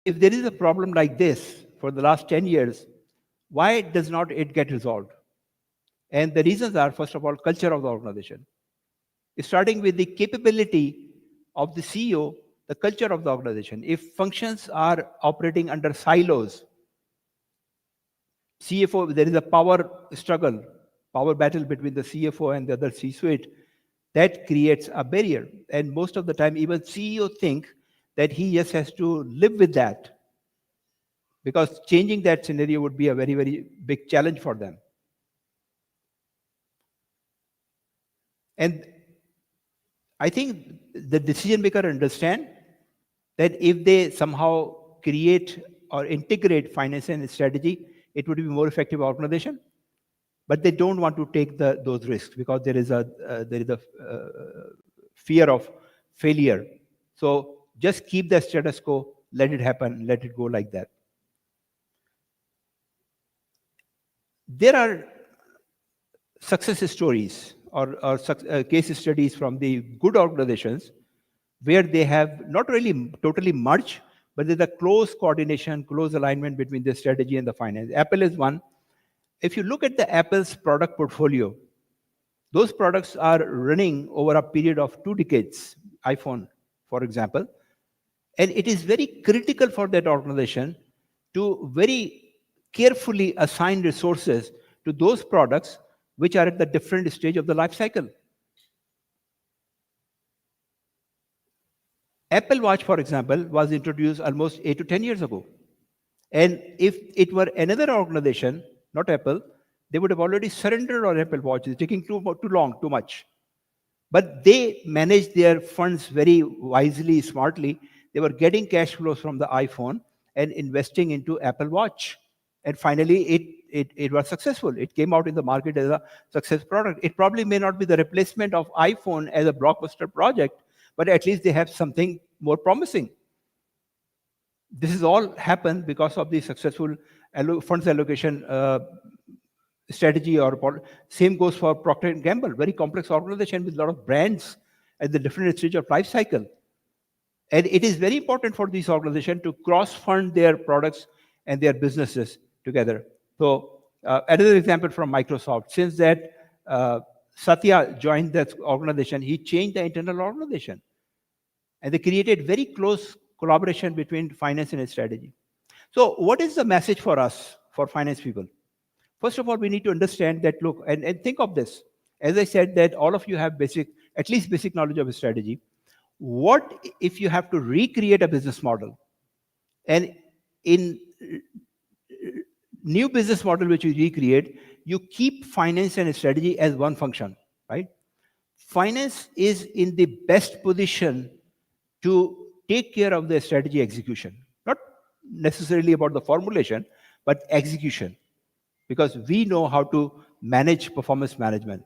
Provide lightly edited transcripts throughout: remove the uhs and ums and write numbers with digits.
if there is a problem like this for the last 10 years, why does not it get resolved? And the reasons are, first of all, culture of the organization. Starting with the capability of the CEO, the culture of the organization. If functions are operating under silos, CFO, there is a power struggle, power battle between the CFO and the other C-suite, that creates a barrier. And most of the time, even CEO think that he just has to live with that, because changing that scenario would be a very, very big challenge for them. And I think the decision maker understand that if they somehow create or integrate finance and strategy, it would be more effective organization. But they don't want to take those risks because there is a fear of failure. So just keep the status quo, let it happen, let it go like that. There are success stories or case studies from the good organizations where they have not really totally merged, but there's a close coordination, close alignment between the strategy and the finance. Apple is one. If you look at the Apple's product portfolio, those products are running over a period of 2 decades, iPhone, for example. And it is very critical for that organization to very carefully assign resources to those products which are at the different stage of the life cycle. Apple Watch, for example, was introduced almost 8 to 10 years ago. And if it were another organization, not Apple, they would have already surrendered on Apple Watch. It's taking too long, too much. But they managed their funds very wisely, smartly. They were getting cash flows from the iPhone and investing into Apple Watch. And finally, it was successful. It came out in the market as a success product. It probably may not be the replacement of iPhone as a blockbuster project, but at least they have something more promising. This has all happened because of the successful funds allocation strategy. Or same goes for Procter & Gamble, very complex organization with a lot of brands at the different stage of life cycle. And it is very important for these organizations to cross-fund their products and their businesses together. So another example from Microsoft, since that Satya joined that organization, he changed the internal organization. And they created very close collaboration between finance and strategy. So what is the message for us, for finance people? First of all, we need to understand that, look, and think of this. As I said, that all of you have at least basic knowledge of strategy. What if you have to recreate a business model? And in new business model which you recreate, you keep finance and strategy as one function, right? Finance is in the best position to take care of the strategy execution. Not necessarily about the formulation, but execution. Because we know how to manage performance management.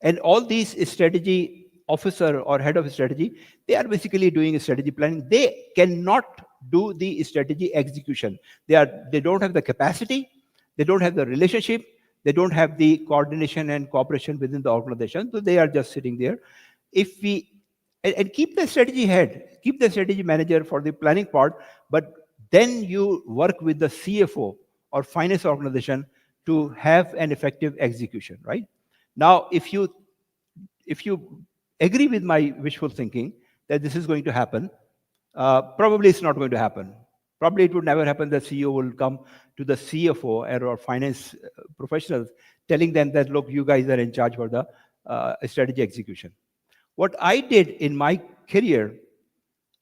And all these strategy officer or head of strategy, they are basically doing strategy planning. They cannot do the strategy execution. They don't have the capacity, they don't have the relationship, they don't have the coordination and cooperation within the organization. So they are just sitting there. If we and keep the strategy head, keep the strategy manager for the planning part, but then you work with the CFO or finance organization to have an effective execution, right? Now, if you agree with my wishful thinking that this is going to happen, probably it's not going to happen. Probably it would never happen that CEO will come to the CFO or finance professionals telling them that, look, you guys are in charge for the strategy execution. What I did in my career,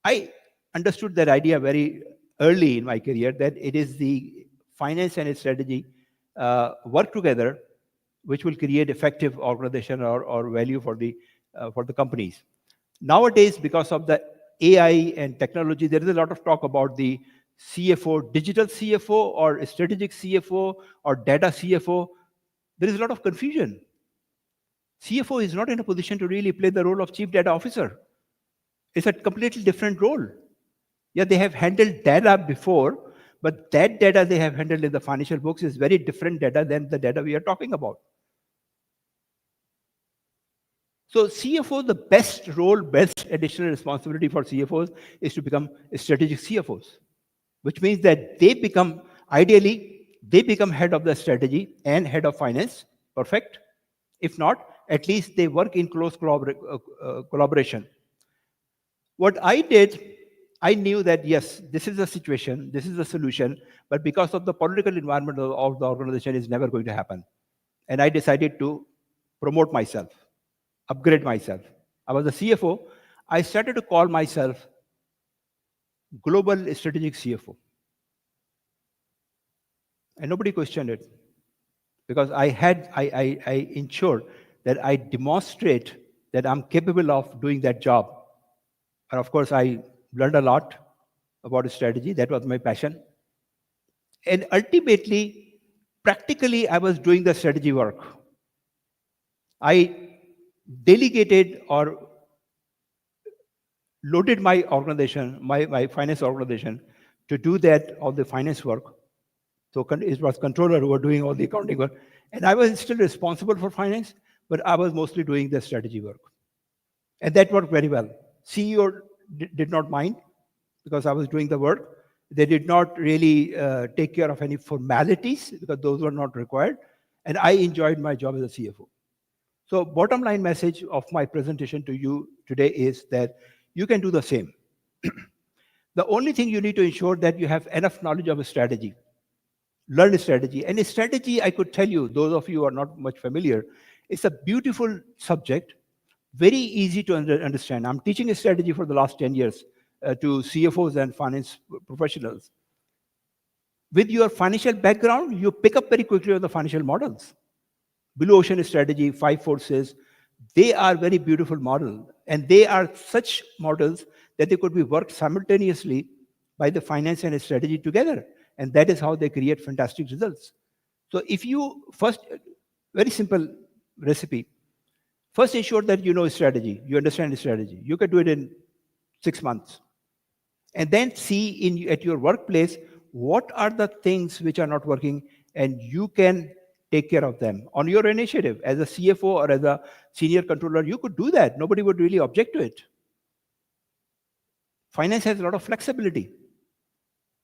I understood that idea very early in my career, that it is the finance and strategy work together which will create effective organization or value for the companies. Nowadays, because of the AI and technology, there is a lot of talk about the CFO, digital CFO or strategic CFO or data CFO. There is a lot of confusion. CFO is not in a position to really play the role of chief data officer. It's a completely different role. Yeah, they have handled data before, but that data they have handled in the financial books is very different data than the data we are talking about. So CFO, the best role, best additional responsibility for CFOs is to become strategic CFOs, which means that they become, ideally, they become head of the strategy and head of finance. Perfect. If not, at least they work in close collaboration. What I did, I knew that yes, this is the situation, this is the solution, but because of the political environment of the organization, is never going to happen. And I decided to promote myself, upgrade myself. I was a CFO. I started to call myself Global Strategic CFO. And nobody questioned it because I ensured that I demonstrate that I'm capable of doing that job. And of course, I learned a lot about strategy. That was my passion. And ultimately, practically, I was doing the strategy work. I delegated or loaded my organization, my finance organization, to do that, all the finance work. So it was controller who were doing all the accounting work. And I was still responsible for finance, but I was mostly doing the strategy work. And that worked very well. CEO did not mind because I was doing the work. They did not really take care of any formalities because those were not required. And I enjoyed my job as a CFO. So bottom line message of my presentation to you today is that you can do the same. The only thing you need to ensure that you have enough knowledge of a strategy. Learn a strategy. And a strategy, I could tell you, those of you who are not much familiar, it's a beautiful subject, very easy to understand. I'm teaching a strategy for the last 10 years to CFOs and finance professionals. With your financial background, you pick up very quickly on the financial models. Blue Ocean strategy, 5 forces, they are very beautiful models. And they are such models that they could be worked simultaneously by the finance and strategy together. And that is how they create fantastic results. So if you first, very simple recipe, first ensure that you know strategy, you understand the strategy. You can do it in 6 months. And then see at your workplace, what are the things which are not working, and you can take care of them on your initiative. As a CFO or as a senior controller, you could do that. Nobody would really object to it. Finance has a lot of flexibility.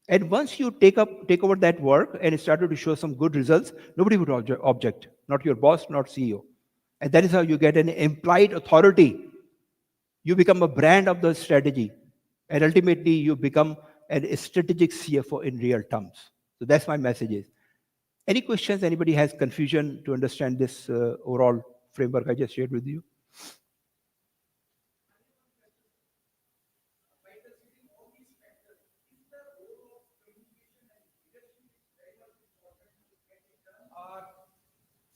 And once you take over that work and it started to show some good results, nobody would object, not your boss, not CEO. And that is how you get an implied authority. You become a brand of the strategy. And ultimately, you become a strategic CFO in real terms. So that's my message is. Any questions? Anybody has confusion to understand this overall framework I just shared with you?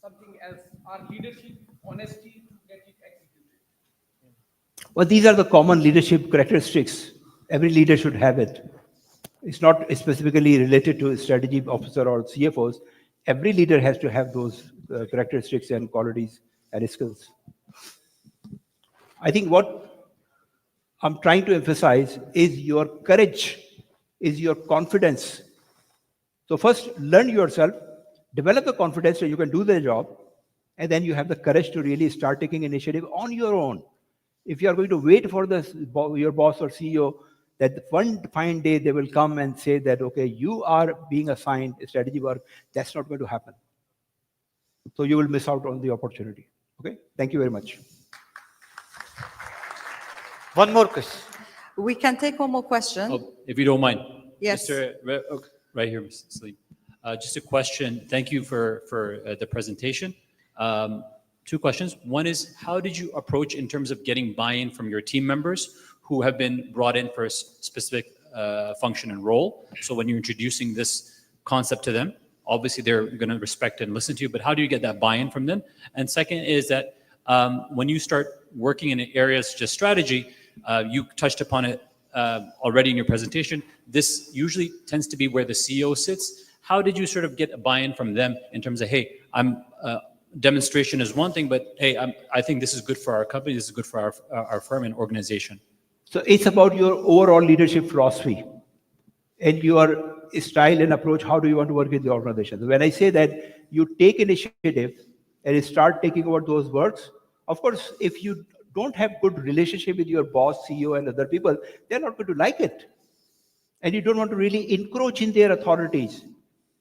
Something else, our leadership, honesty to get it executed. Well, these are the common leadership characteristics. Every leader should have it. It's not specifically related to a strategy officer or CFOs. Every leader has to have those characteristics and qualities and skills. I think what I'm trying to emphasize is your courage, is your confidence. So first, learn yourself, develop the confidence so you can do the job, and then you have the courage to really start taking initiative on your own. If you are going to wait for your boss or CEO, that one fine day they will come and say that, okay, you are being assigned strategy work, that's not going to happen. So you will miss out on the opportunity. Okay, thank you very much. One more question. We can take one more question. Oh, if you don't mind. Yes. Right here, Mr. Salim. Just a question. Thank you for the presentation. 2 questions. One is, how did you approach in terms of getting buy-in from your team members who have been brought in for a specific function and role? So when you're introducing this concept to them, obviously they're going to respect and listen to you, but how do you get that buy-in from them? And second is that when you start working in areas such as strategy, you touched upon it already in your presentation. This usually tends to be where the CEO sits. How did you sort of get a buy-in from them in terms of, hey, demonstration is one thing, but hey, I think this is good for our company, this is good for our firm and organization? So it's about your overall leadership philosophy and your style and approach. How do you want to work with the organization? When I say that you take initiative and start taking over those works, of course, if you don't have good relationship with your boss, CEO, and other people, they're not going to like it. and you don't want to really encroach in their authorities.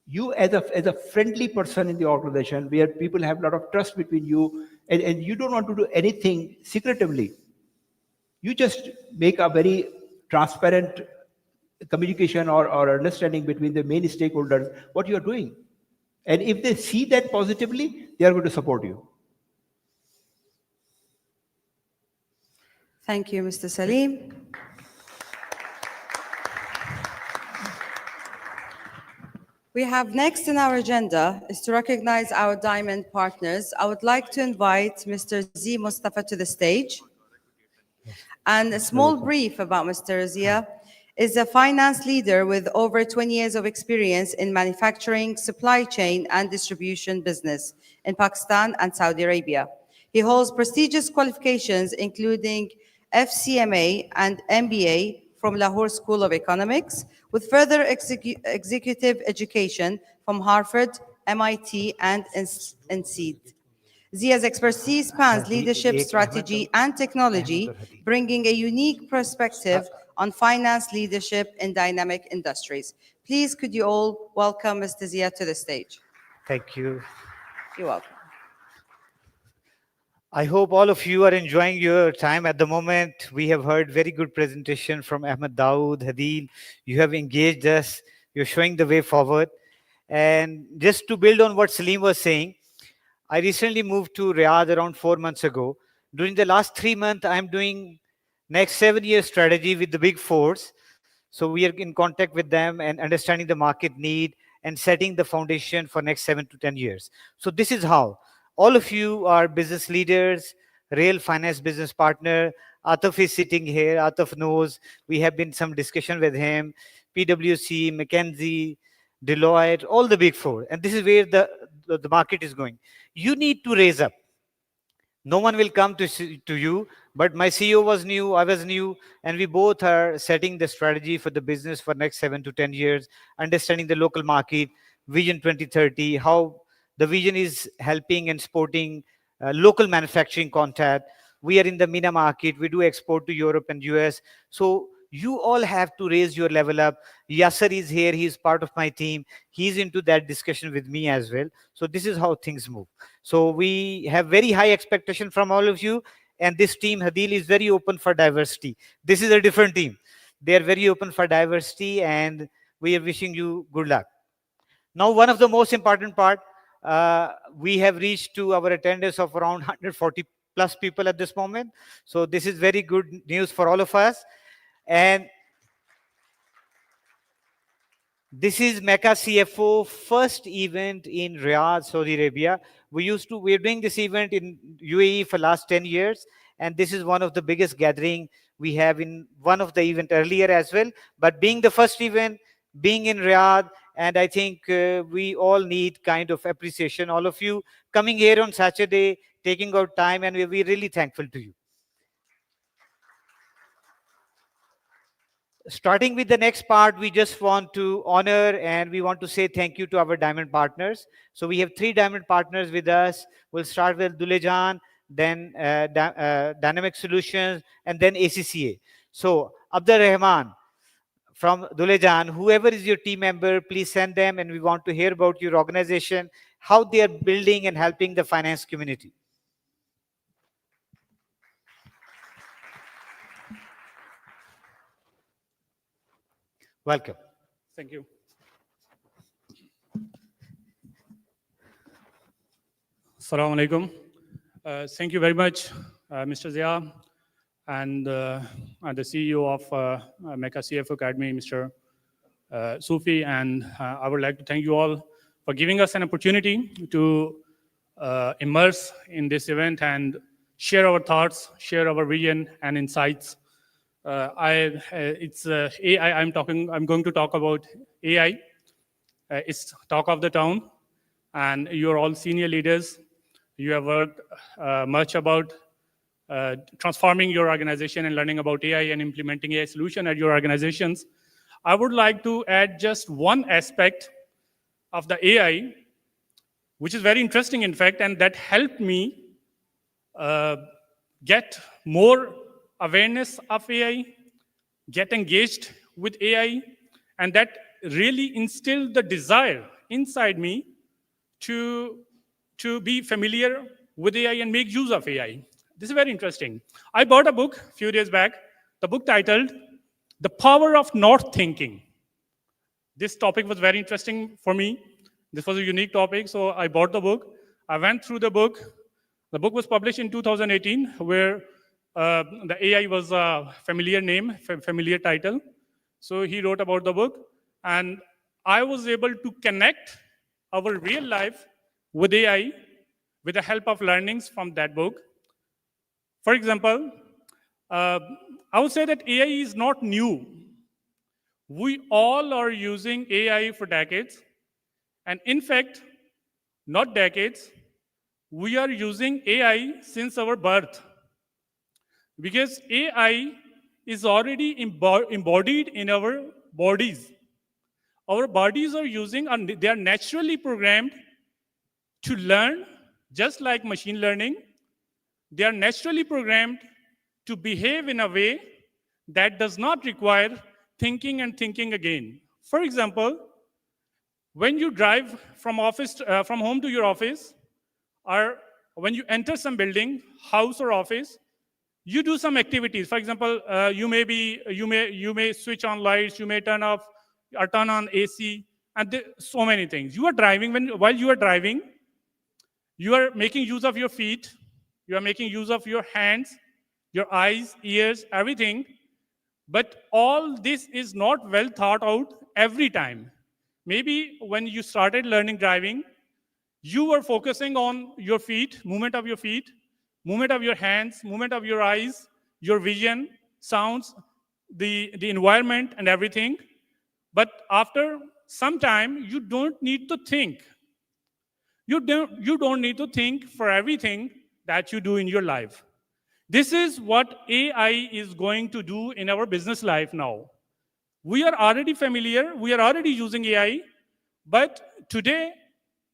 You as a friendly person in the organization where people have a lot of trust between you, and you don't want to do anything secretively. You just make a very transparent communication or understanding between the main stakeholders what you are doing. And if they see that positively, they are going to support you. Thank you, Mr. Salim. We have next in our agenda is to recognize our diamond partners. I would like to invite Mr. Z Mustafa to the stage. And a small brief about Mr. Zia is a finance leader with over 20 years of experience in manufacturing, supply chain, and distribution business in Pakistan and Saudi Arabia. He holds prestigious qualifications including FCMA and MBA from Lahore School of Economics, with further executive education from Harvard, MIT, and NCED. Zia's expertise spans leadership, strategy, and technology, bringing a unique perspective on finance leadership in dynamic industries. Please, could you all welcome Mr. Zia to the stage? Thank you. You're welcome. I hope all of you are enjoying your time at the moment. We have heard very good presentation from Ahmed Dawood, Hadil. You have engaged us. You're showing the way forward. And just to build on what Salim was saying, I recently moved to Riyadh around 4 months ago. During the last 3 months, I'm doing next 7-year strategy with the big fours. So we are in contact with them and understanding the market need and setting the foundation for next 7 to 10 years. So this is how. All of you are business leaders, real finance business partner. Ataf is sitting here. Ataf knows. We have been some discussion with him. PwC, McKinsey, Deloitte, all the big four. And this is where the market is going. You need to raise up. No one will come to you, but my CEO was new, I was new, and we both are setting the strategy for the business for next 7 to 10 years, understanding the local market, Vision 2030, how the vision is helping and supporting local manufacturing contact. We are in the MENA market. We do export to Europe and US. So you all have to raise your level up. Yasser is here. He's part of my team. He's into that discussion with me as well. So this is how things move. So we have very high expectation from all of you. And this team, Hadil, is very open for diversity. This is a different team. They are very open for diversity, and we are wishing you good luck. Now, one of the most important part, we have reached to our attendance of around 140 plus people at this moment. So this is very good news for all of us. And this is MECA CFO first event in Riyadh, Saudi Arabia. We're doing this event in UAE for last 10 years. And this is one of the biggest gathering we have in one of the event earlier as well. But being the first event, being in Riyadh, and I think we all need kind of appreciation. All of you coming here on Saturday, taking out time, and we're really thankful to you. Starting with the next part, we just want to honor and we want to say thank you to our diamond partners. So we have 3 diamond partners with us. We'll start with Dulejan, then Dynamic Solutions, and then ACCA. So Abdul Rahman from Dulejan, whoever is your team member, please send them, and we want to hear about your organization, how they are building and helping the finance community. Welcome. Thank you. Assalamu alaikum. Thank you very much, Mr. Zia, and the CEO of MECA CFO Academy, Mr. Sufi. And I would like to thank you all for giving us an opportunity to immerse in this event and share our thoughts, share our vision and insights. It's AI. I'm going to talk about AI. It's talk of the town, and you're all senior leaders. You have worked much about transforming your organization and learning about AI and implementing AI solution at your organizations. I would like to add just one aspect of the AI, which is very interesting, in fact, and that helped me get more awareness of AI, get engaged with AI, And that really instilled the desire inside me to be familiar with AI and make use of AI. This is very interesting. I bought a book a few days back, the book titled The Power of Not Thinking. This topic was very interesting for me. This was a unique topic, so I bought the book. I went through the book. The book was published in 2018, where the AI was a familiar name, familiar title. So he wrote about the book, and I was able to connect our real life with AI with the help of learnings from that book. For example, I would say that AI is not new. We all are using AI for decades. And in fact, not decades, we are using AI since our birth. Because AI is already embodied in our bodies. Our bodies are using, and they are naturally programmed to learn, just like machine learning. They are naturally programmed to behave in a way that does not require thinking and thinking again. For example, when you drive from home to your office, or when you enter some building, house or office, you do some activities. For example, you may switch on lights, you may turn off or turn on AC, and so many things. You are driving. While you are driving, you are making use of your feet, you are making use of your hands, your eyes, ears, everything. But all this is not well thought out every time. Maybe when you started learning driving, you were focusing on your feet, movement of your feet, movement of your hands, movement of your eyes, your vision, sounds, the environment and everything. But after some time, you don't need to think. You don't need to think for everything that you do in your life. This is what AI is going to do in our business life now. We are already familiar, we are already using AI, but today,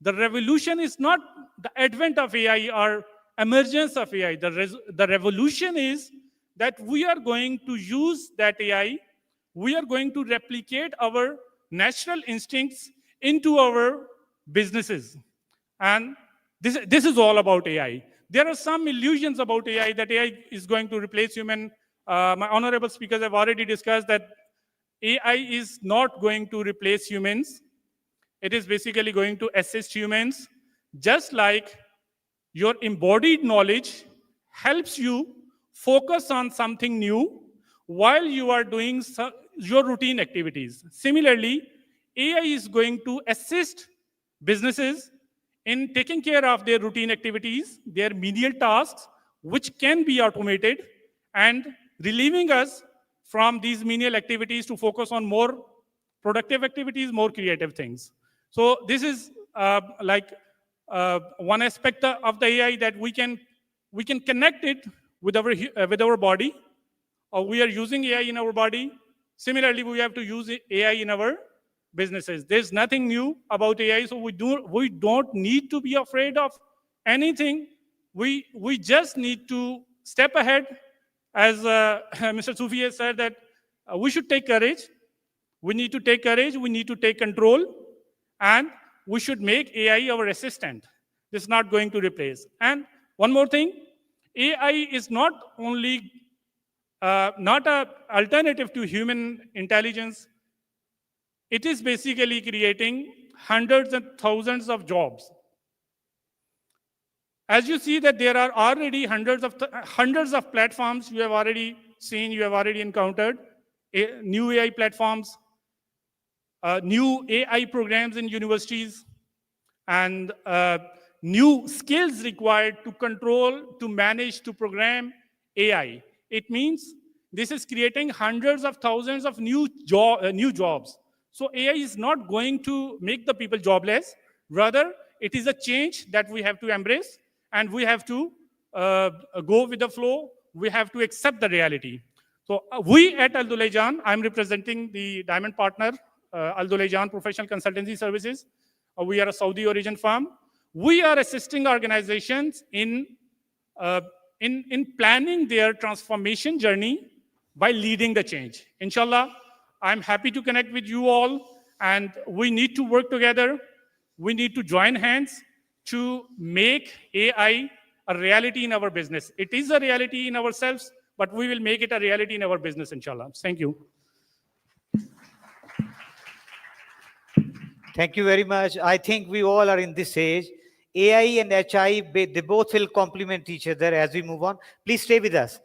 the revolution is not the advent of AI or emergence of AI. The revolution is that we are going to use that AI, we are going to replicate our natural instincts into our businesses. And this is all about AI. There are some illusions about AI, that AI is going to replace human. My honorable speakers have already discussed that AI is not going to replace humans. It is basically going to assist humans, just like your embodied knowledge helps you focus on something new while you are doing your routine activities. Similarly, AI is going to assist businesses in taking care of their routine activities, their menial tasks, which can be automated, and relieving us from these menial activities to focus on more productive activities, more creative things. So this is one aspect of the AI, that we can connect it with our body, or we are using AI in our body. Similarly, we have to use AI in our businesses. There's nothing new about AI, so we don't need to be afraid of anything. We just need to step ahead, as Mr. Sufi has said, that we should take courage. We need to take courage. We need to take control, and we should make AI our assistant. This is not going to replace. And one more thing, AI is not only not an alternative to human intelligence. It is basically creating hundreds and thousands of jobs. As you see that there are already hundreds of platforms you have already seen, you have already encountered, new AI platforms, new AI programs in universities, and new skills required to control, to manage, to program AI. It means this is creating hundreds of thousands of new jobs. So AI is not going to make the people jobless. Rather, it is a change that we have to embrace, and we have to go with the flow. We have to accept the reality. So we at Al Dulayjan, I'm representing the diamond partner, Al Dulayjan Professional Consultancy Services. We are a Saudi origin firm. We are assisting organizations in planning their transformation journey by leading the change. Inshallah, I'm happy to connect with you all, and we need to work together. We need to join hands to make AI a reality in our business. It is a reality in ourselves, but we will make it a reality in our business, inshallah. Thank you. Thank you very much. I think we all are in this age. AI and HI, they both will complement each other as we move on. Please stay with us.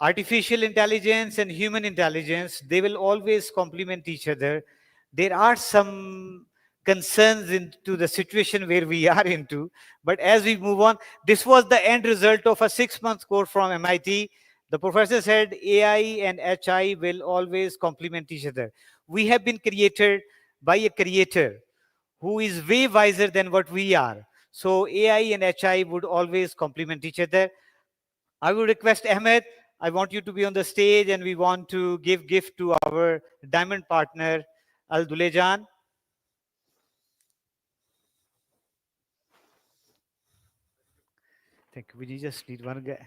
Artificial intelligence and human intelligence, they will always complement each other. There are some concerns into the situation where we are into, but as we move on, this was the end result of a 6-month course from MIT. The professor said AI and HI will always complement each other. We have been created by a creator who is way wiser than what we are. So AI and HI would always complement each other. I would request Ahmed, I want you to be on the stage, and we want to give gift to our diamond partner, Al Dulejan. Thank you. We just need one guy.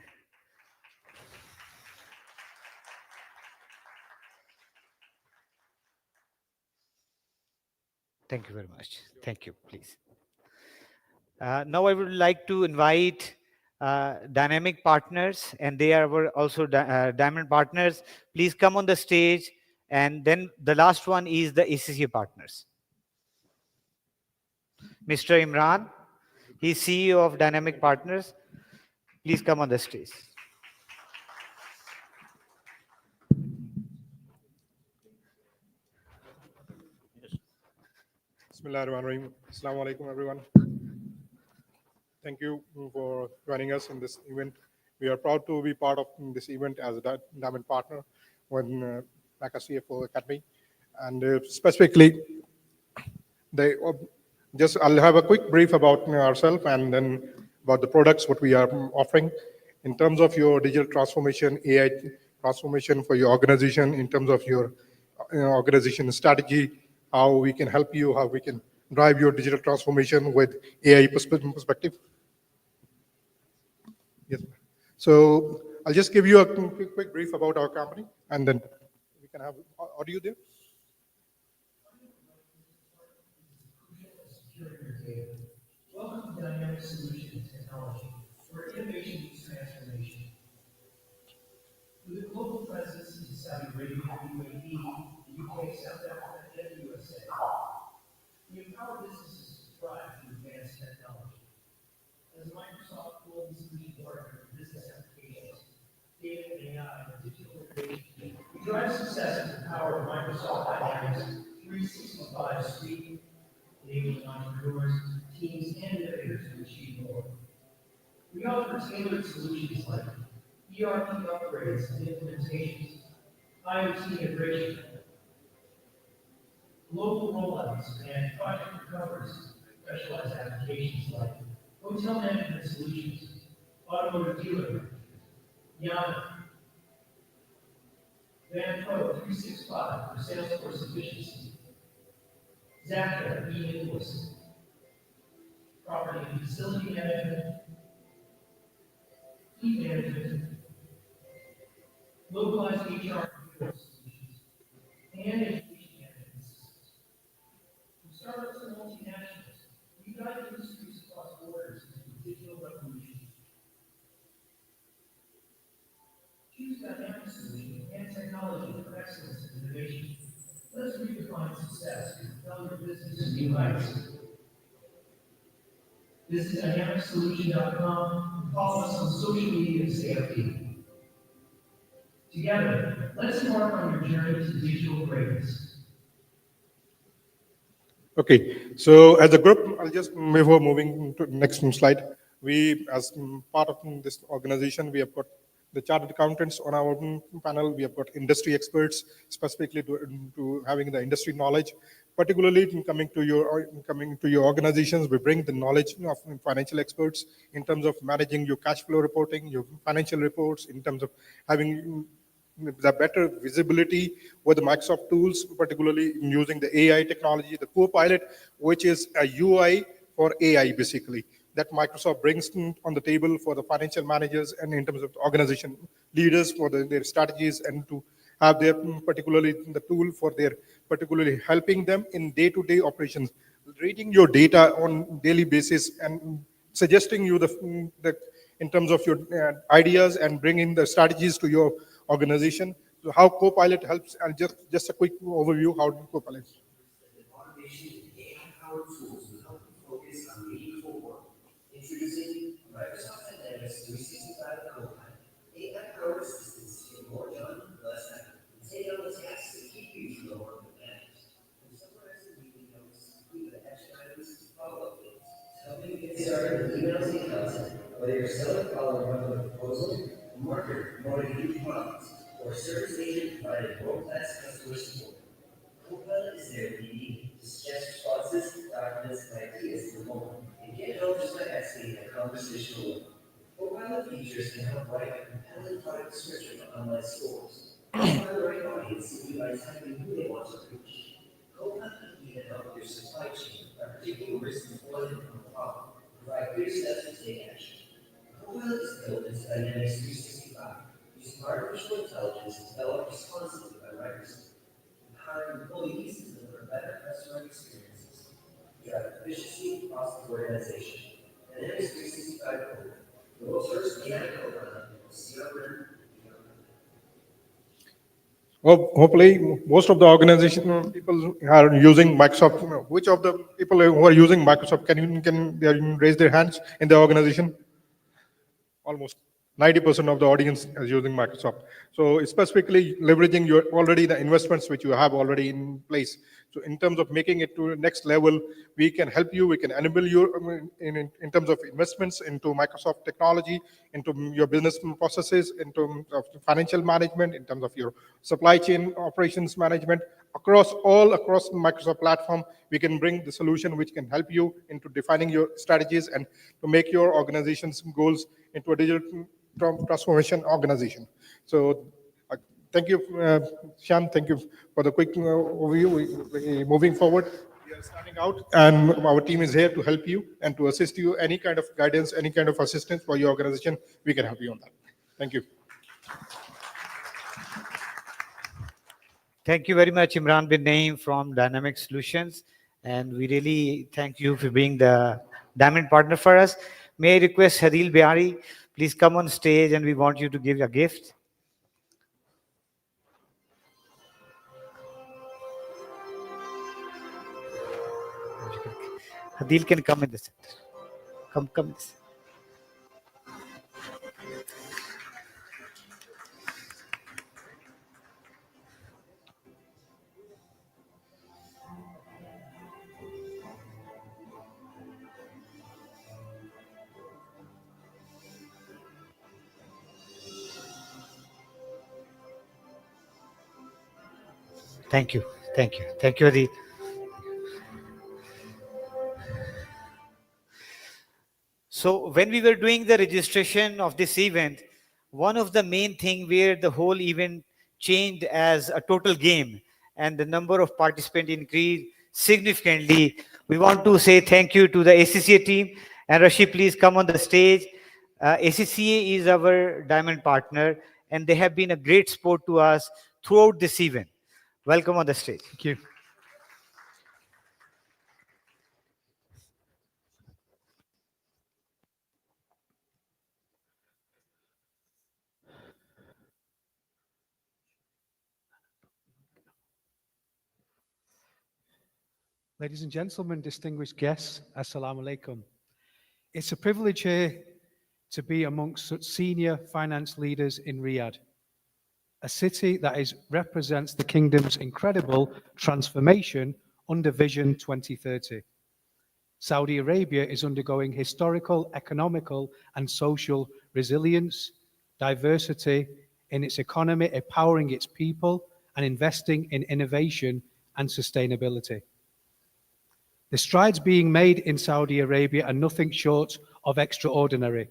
Thank you very much. Thank you, please. Now I would like to invite dynamic partners, and they are also diamond partners. Please come on the stage. And then the last one is the ACCA partners. Mr. Imran, he's CEO of Dynamic Partners. Please come on the stage. Bismillahirrahmanirrahim. Assalamu alaikum, everyone. Thank you for joining us in this event. We are proud to be part of this event as a diamond partner with MECA CFO Academy. And specifically, I'll have a quick brief about ourselves and then about the products, what we are offering. In terms of your digital transformation, AI transformation for your organization, in terms of your organization strategy, how we can help you, how we can drive your digital transformation with AI perspective. Yes. So I'll just give you a quick brief about our company, and then we can have audio there. Welcome to Dynamic Solutions Technology, where innovation meets transformation. With a global presence in Saudi Arabia, UAE, the UK, South Africa, and the USA, we empower businesses to thrive through advanced technology. As a Microsoft Global Solution Partner for business applications, data, AI, and digital innovation, we drive success with the power of Microsoft Dynamics 365 Suite, enabling entrepreneurs, teams, and innovators to achieve more. We offer tailored solutions like ERP upgrades and implementations, IoT integration, global rollouts, and project recoveries, specialized applications like hotel management solutions, automotive dealer, Yana, Van Pro 365 for Salesforce efficiency, Zacta e-invoicing, property and facility management, fleet management, localized HR solutions, and education management systems. From startups and multinationals, we guide industries across borders into the digital revolution. Choose dynamic solution and technology for excellence and innovation. Let's redefine success and propel your business to new heights. Visit dynamicsolution.com and follow us on social media to stay updated. Together, let's embark on your journey to digital greatness. Okay, so as a group, I'll just, before moving to the next slide, we, as part of this organization, we have got the chartered accountants on our panel. We have got industry experts, specifically to having the industry knowledge. Particularly coming to your organizations, we bring the knowledge of financial experts in terms of managing your cash flow reporting, your financial reports, in terms of having the better visibility with the Microsoft tools, particularly using the AI technology, the Copilot, which is a UI for AI, basically, that Microsoft brings on the table for the financial managers and in terms of organization leaders for their strategies and to have their particularly the tool for their particularly helping them in day-to-day operations, reading your data on daily basis and suggesting you the in terms of your ideas and bringing the strategies to your organization. So how Copilot helps, and just a quick overview how Copilot. Automation and AI-powered tools will help you focus on meaningful work. Introducing Microsoft Dynamics 365 Copilot. AI-powered assistants get more done in less time and take on the tasks that keep you from the work that matters. From summarizing meeting notes, include the action items and follow-up dates, helping you get started with emails and content. Whether you're selling following up with a proposal, a marketer promoting new products, or a service agent providing world-class customer support, Copilot is there when you need it to suggest responses, documents, and ideas in the moment, and get help just by asking a conversational level. Copilot features can help write a compelling product description for online stores. Find the right audience simply by typing who they want to reach. Copilot can even help your supply chain by predicting risk of flooding from a problem, provide clear steps to take action. Copilot is built into Dynamics 365, using artificial intelligence to develop responsibly by Microsoft. Empowering employees to deliver better customer experiences, drive efficiency across the organization. Dynamics 365 Copilot, the world's first AI Copilot, CRM. Well, hopefully, most of the organization people are using Microsoft. Which of the people who are using Microsoft can they raise their hands in the organization? Almost 90% of the audience is using Microsoft. So specifically leveraging your already the investments which you have already in place. So in terms of making it to the next level, we can help you, we can enable you in terms of investments into Microsoft technology, into your business processes, in terms of financial management, in terms of your supply chain operations management, across Microsoft platform, we can bring the solution which can help you into defining your strategies and to make your organization's goals into a digital transformation organization. So thank you, Shyam. Thank you for the quick overview. Moving forward, we are starting out, and our team is here to help you and to assist you. Any kind of guidance, any kind of assistance for your organization, we can help you on that. Thank you. Thank you very much, Imran bin Naeem from Dynamic Solutions. And we really thank you for being the diamond partner for us. May I request Hadil Bihari, please come on stage, and we want you to give a gift. Hadil can come in the center. Come in the center. Thank you. Thank you. Thank you, Hadil. So when we were doing the registration of this event, one of the main thing where the whole event changed as a total game and the number of participants increased significantly. We want to say thank you to the ACCA team. And Rashid, please come on the stage. ACCA is our diamond partner, and they have been a great support to us throughout this event. Welcome on the stage. Thank you. Ladies and gentlemen, distinguished guests, Assalamu alaikum. It's a privilege here to be amongst such senior finance leaders in Riyadh, a city that represents the kingdom's incredible transformation under Vision 2030. Saudi Arabia is undergoing historical, economical, and social resilience, diversity in its economy, empowering its people, and investing in innovation and sustainability. The strides being made in Saudi Arabia are nothing short of extraordinary.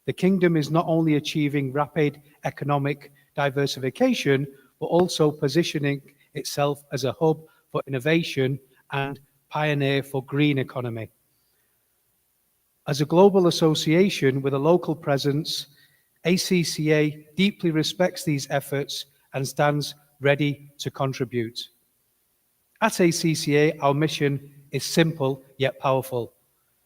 The kingdom is not only achieving rapid economic diversification, but also positioning itself as a hub for innovation and pioneer for green economy. As a global association with a local presence, ACCA deeply respects these efforts and stands ready to contribute. At ACCA, our mission is simple yet powerful: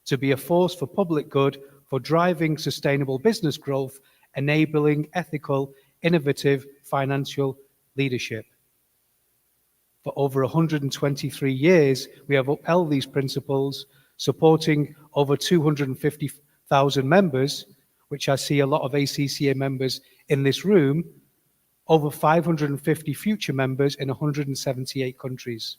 to be a force for public good, for driving sustainable business growth, enabling ethical, innovative financial leadership. For over 123 years, we have upheld these principles, supporting over 250,000 members, which I see a lot of ACCA members in this room, over 550 future members in 178 countries.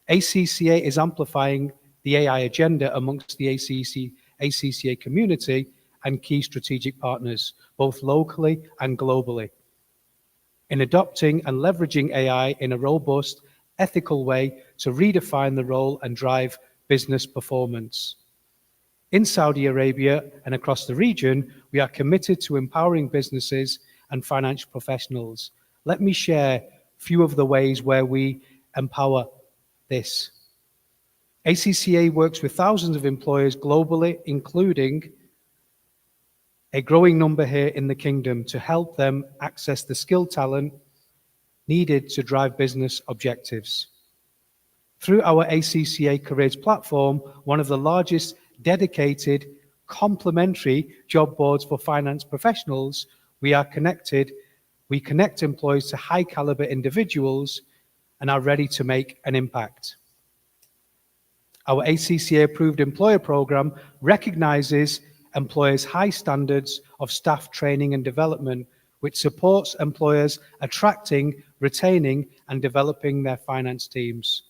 ACCA is amplifying the AI agenda amongst the ACCA community and key strategic partners, both locally and globally, in adopting and leveraging AI in a robust, ethical way to redefine the role and drive business performance. In Saudi Arabia and across the region, we are committed to empowering businesses and financial professionals. Let me share a few of the ways where we empower this. ACCA works with thousands of employers globally, including a growing number here in the Kingdom, to help them access the skilled talent needed to drive business objectives. Through our ACCA Careers platform, one of the largest dedicated complementary job boards for finance professionals, we connect employees to high caliber individuals and are ready to make an impact. Our ACCA approved employer program recognizes employers' high standards of staff training and development, which supports employers attracting, retaining, and developing their finance teams.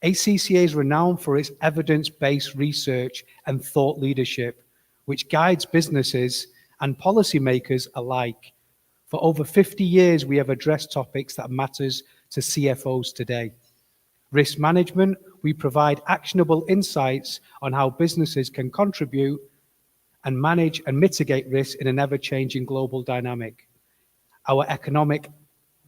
ACCA is renowned for its evidence-based research and thought leadership, which guides businesses and policymakers alike. For over 50 years, we have addressed topics that matters to CFOs today. Risk management, we provide actionable insights on how businesses can contribute and manage and mitigate risks in an ever-changing global dynamic. Our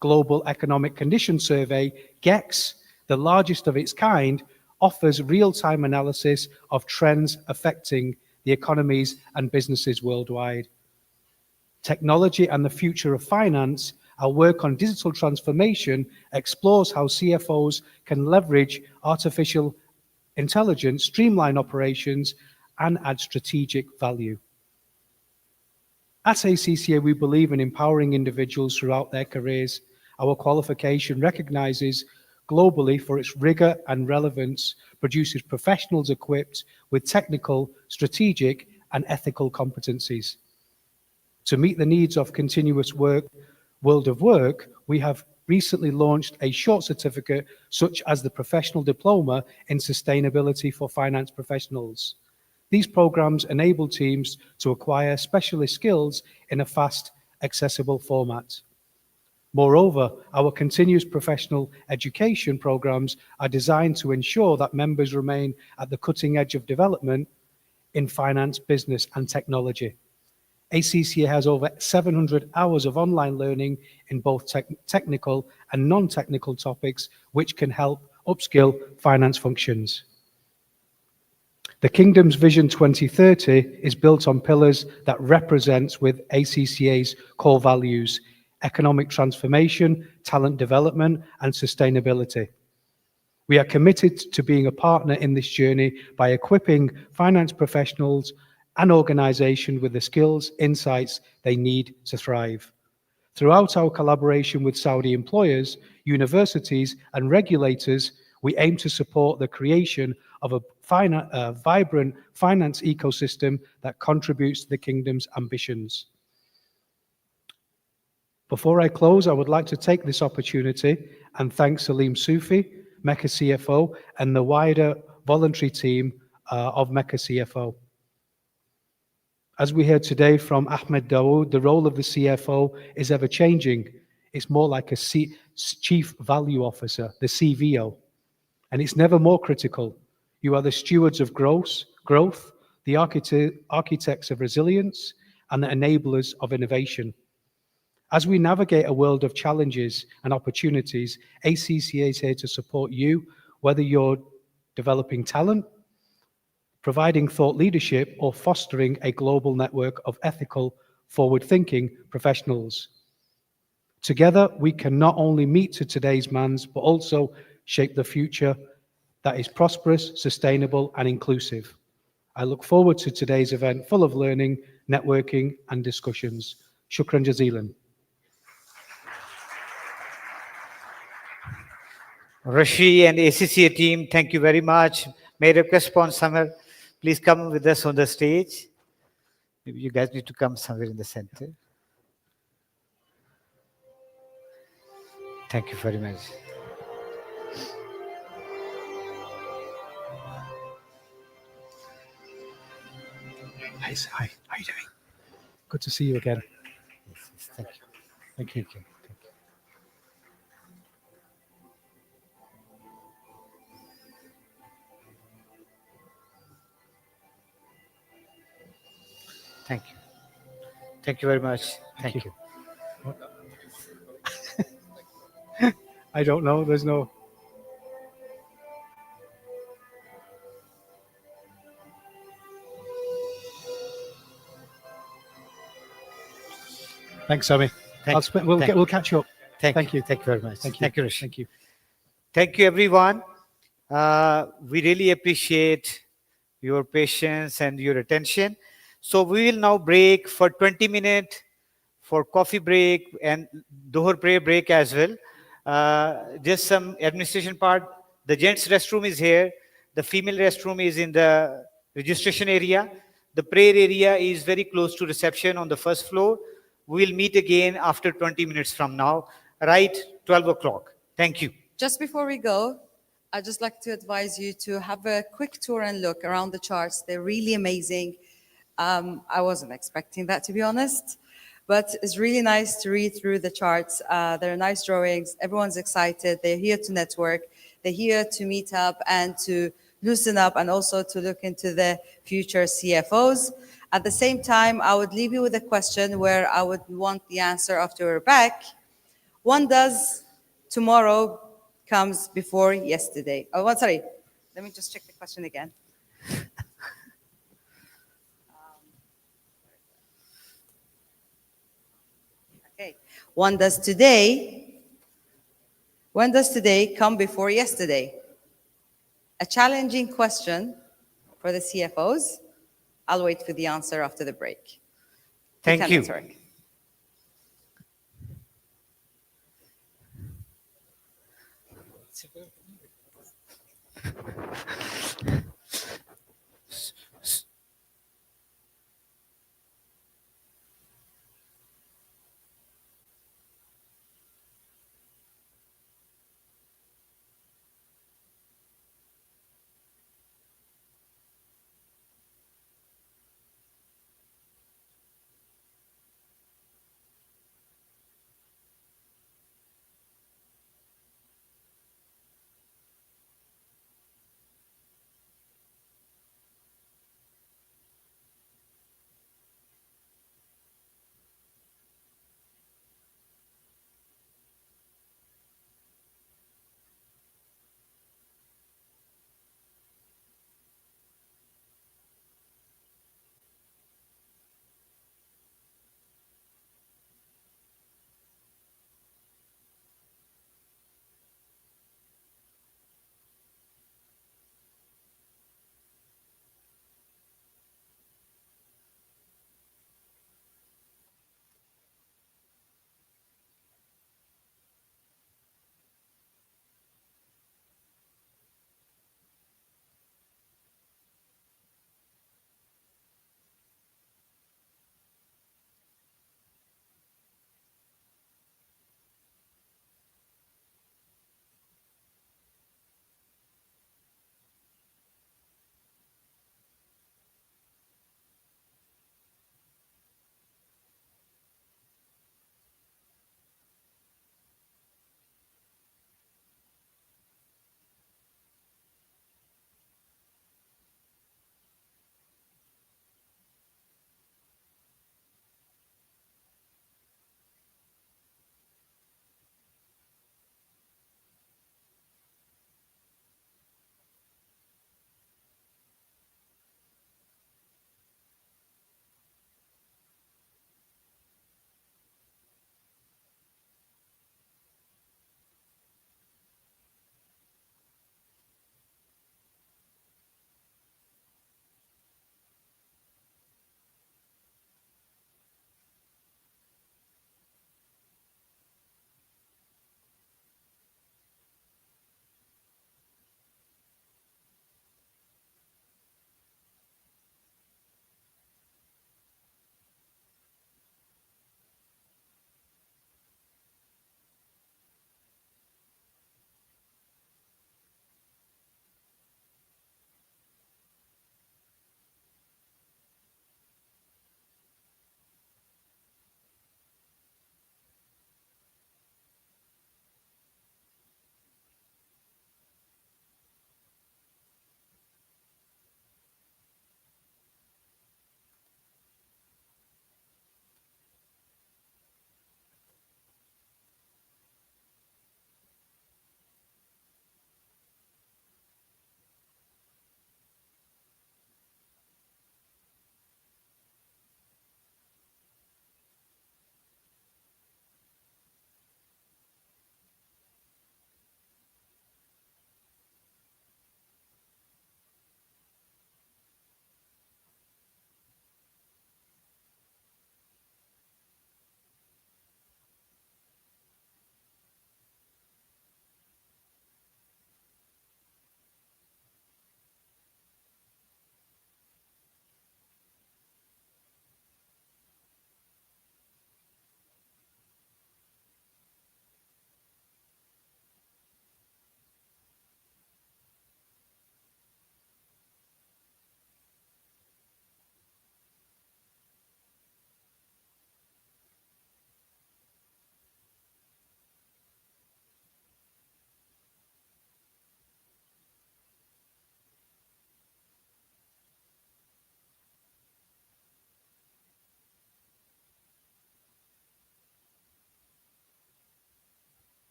Global Economic Condition Survey, GECS, the largest of its kind, offers real-time analysis of trends affecting the economies and businesses worldwide. Technology and the future of finance, our work on digital transformation explores how CFOs can leverage artificial intelligence, streamline operations, and add strategic value. At ACCA, we believe in empowering individuals throughout their careers. Our qualification recognizes globally for its rigor and relevance, produces professionals equipped with technical, strategic, and ethical competencies. To meet the needs of continuous world of work, we have recently launched a short certificate such as the Professional Diploma in Sustainability for Finance Professionals. These programs enable teams to acquire specialist skills in a fast, accessible format. Moreover, our continuous professional education programs are designed to ensure that members remain at the cutting edge of development in finance, business, and technology. ACCA has over 700 hours of online learning in both technical and non-technical topics, which can help upskill finance functions. The Kingdom's Vision 2030 is built on pillars that represents with ACCA's core values: economic transformation, talent development, and sustainability. We are committed to being a partner in this journey by equipping finance professionals and organizations with the skills, insights they need to thrive. Throughout our collaboration with Saudi employers, universities, and regulators, we aim to support the creation of a vibrant finance ecosystem that contributes to the Kingdom's ambitions. Before I close, I would like to take this opportunity and thank Salim Sufi, MECA CFO, and the wider voluntary team of MECA CFO. As we heard today from Ahmed Dawood, the role of the CFO is ever changing. It's more like a Chief Value Officer, the CVO, and it's never more critical. You are the stewards of growth, the architects of resilience, and the enablers of innovation. As we navigate a world of challenges and opportunities, ACCA is here to support you, whether you're developing talent, providing thought leadership, or fostering a global network of ethical, forward-thinking professionals. Together, we can not only meet to today's demands, but also shape the future that is prosperous, sustainable, and inclusive. I look forward to today's event full of learning, networking, and discussions. Shukran jazilan. Rashi and ACCA team, thank you very much. May I request upon Samir, please come with us on the stage. Maybe you guys need to come somewhere in the center. Thank you very much. Hi, how are you doing? Good to see you again. Yes, thank you. Thank you. Thank you. Thank you very much. Thank you. I don't know, there's no... Thanks, Sammy. We'll catch you up. Thank you. Thank you very much. Thank you. Thank you, Rashi. Thank you. Thank you, everyone. We really appreciate your patience and your attention. So we will now break for 20 minutes for coffee break and Dohar prayer break as well. Just some administration part. The gents restroom is here. The female restroom is in the registration area. The prayer area is very close to reception on the first floor. We will meet again after 20 minutes from now, right 12 o'clock. Thank you. Just before we go, I'd just like to advise you to have a quick tour and look around the charts. They're really amazing. I wasn't expecting that, to be honest, but it's really nice to read through the charts. They're nice drawings. Everyone's excited. They're here to network. They're here to meet up and to loosen up and also to look into the future CFOs. At the same time, I would leave you with a question where I would want the answer after we're back. When does tomorrow comes before yesterday? Oh, sorry. Let me just check the question again. Okay. When does today come before yesterday? A challenging question for the CFOs. I'll wait for the answer after the break. Thank you. Network.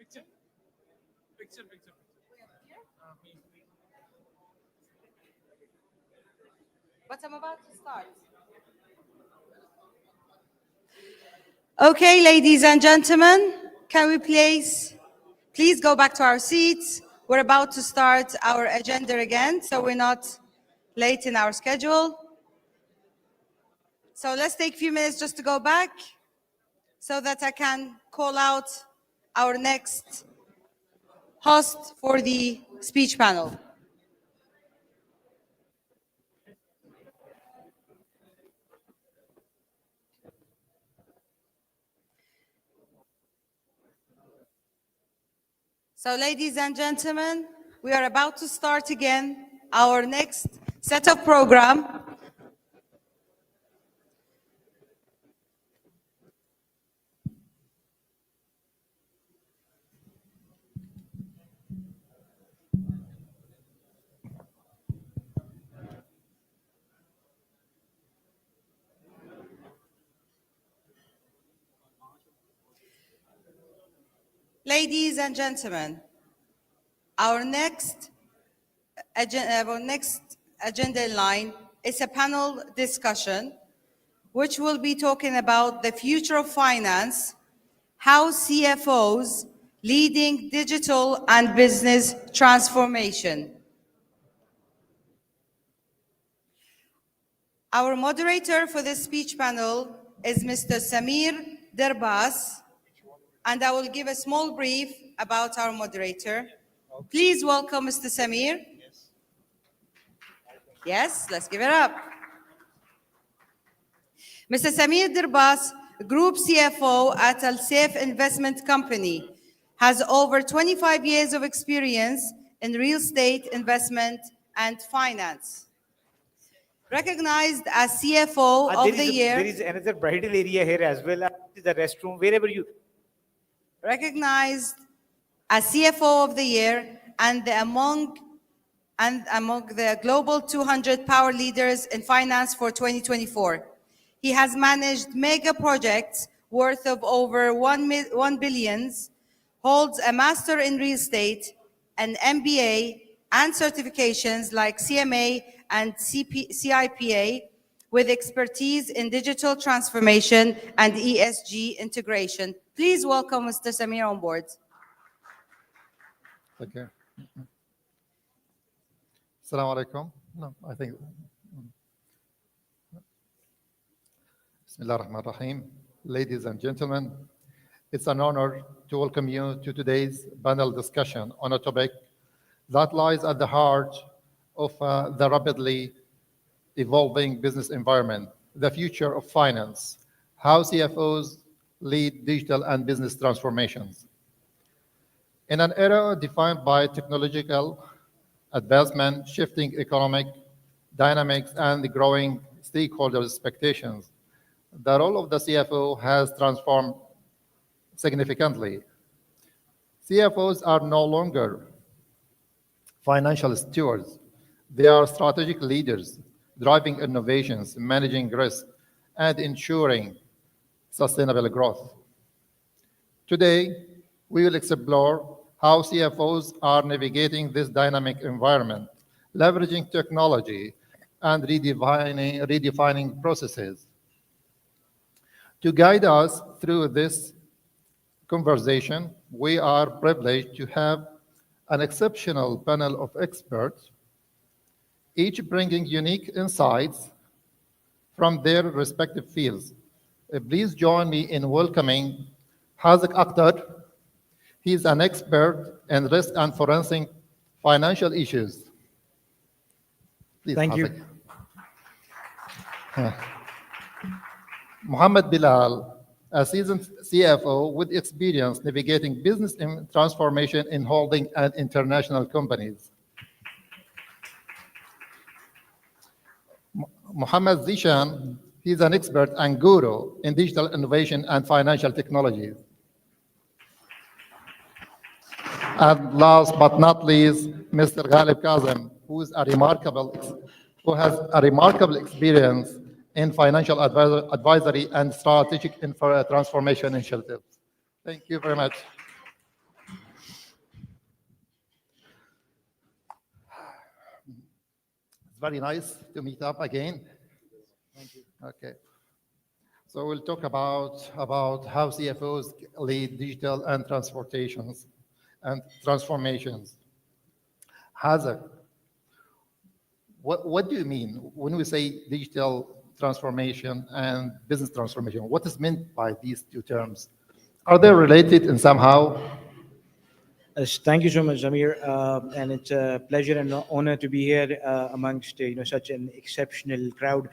Picture. Picture. But I'm about to start. Okay, ladies and gentlemen, can we please go back to our seats? We're about to start our agenda again, so we're not late in our schedule. So let's take a few minutes just to go back so that I can call out our next host for the speech panel. So, ladies and gentlemen, we are about to start again our next set of program. Ladies and gentlemen, our next agenda in line is a panel discussion which will be talking about the future of finance, how CFOs leading digital and business transformation. Our moderator for this speech panel is Mr. Samir Derbas, and I will give a small brief about our moderator. Please welcome Mr. Samir. Yes, let's give it up. Mr. Samir Derbas, Group CFO at Al Saif Investment Company, has over 25 years of experience in real estate investment and finance. Recognized as CFO of the year. There is another bridal area here as well. The restroom, wherever you. Recognized as CFO of the year and among the global 200 power leaders in finance for 2024. He has managed mega projects worth of over 1 billion, holds a master in real estate, an MBA, and certifications like CMA and CIPA, with expertise in digital transformation and ESG integration. Please welcome Mr. Samir on board. Thank you. Assalamu alaikum. No, I think. Bismillah ar-Rahman ar-Rahim. Ladies and gentlemen, it's an honor to welcome you to today's panel discussion on a topic that lies at the heart of the rapidly evolving business environment, the future of finance, how CFOs lead digital and business transformations. In an era defined by technological advancement, shifting economic dynamics, and the growing stakeholder expectations, the role of the CFO has transformed significantly. CFOs are no longer financial stewards. They are strategic leaders, driving innovations, managing risk, and ensuring sustainable growth. Today, we will explore how CFOs are navigating this dynamic environment, leveraging technology and redefining processes. To guide us through this conversation, we are privileged to have an exceptional panel of experts, each bringing unique insights from their respective fields. Please join me in welcoming Hazek Akhtar. He is an expert in risk and forensic financial issues. Please, Thank you. Mohammed Bilal, a seasoned CFO with experience navigating business transformation in holding and international companies. Mohammed Zishan, he's an expert and guru in digital innovation and financial technologies. And last but not least, Mr. Ghalib Kazem, who has a remarkable experience in financial advisory and strategic transformation initiatives. Thank you very much. It's very nice to meet up again. Thank you. Okay. So we'll talk about how CFOs lead digital and transformations. Hazard, what do you mean when we say digital transformation and business transformation? What is meant by these two terms? Are they related in somehow? Thank you so much, Zamir, and it's a pleasure and honor to be here amongst such an exceptional crowd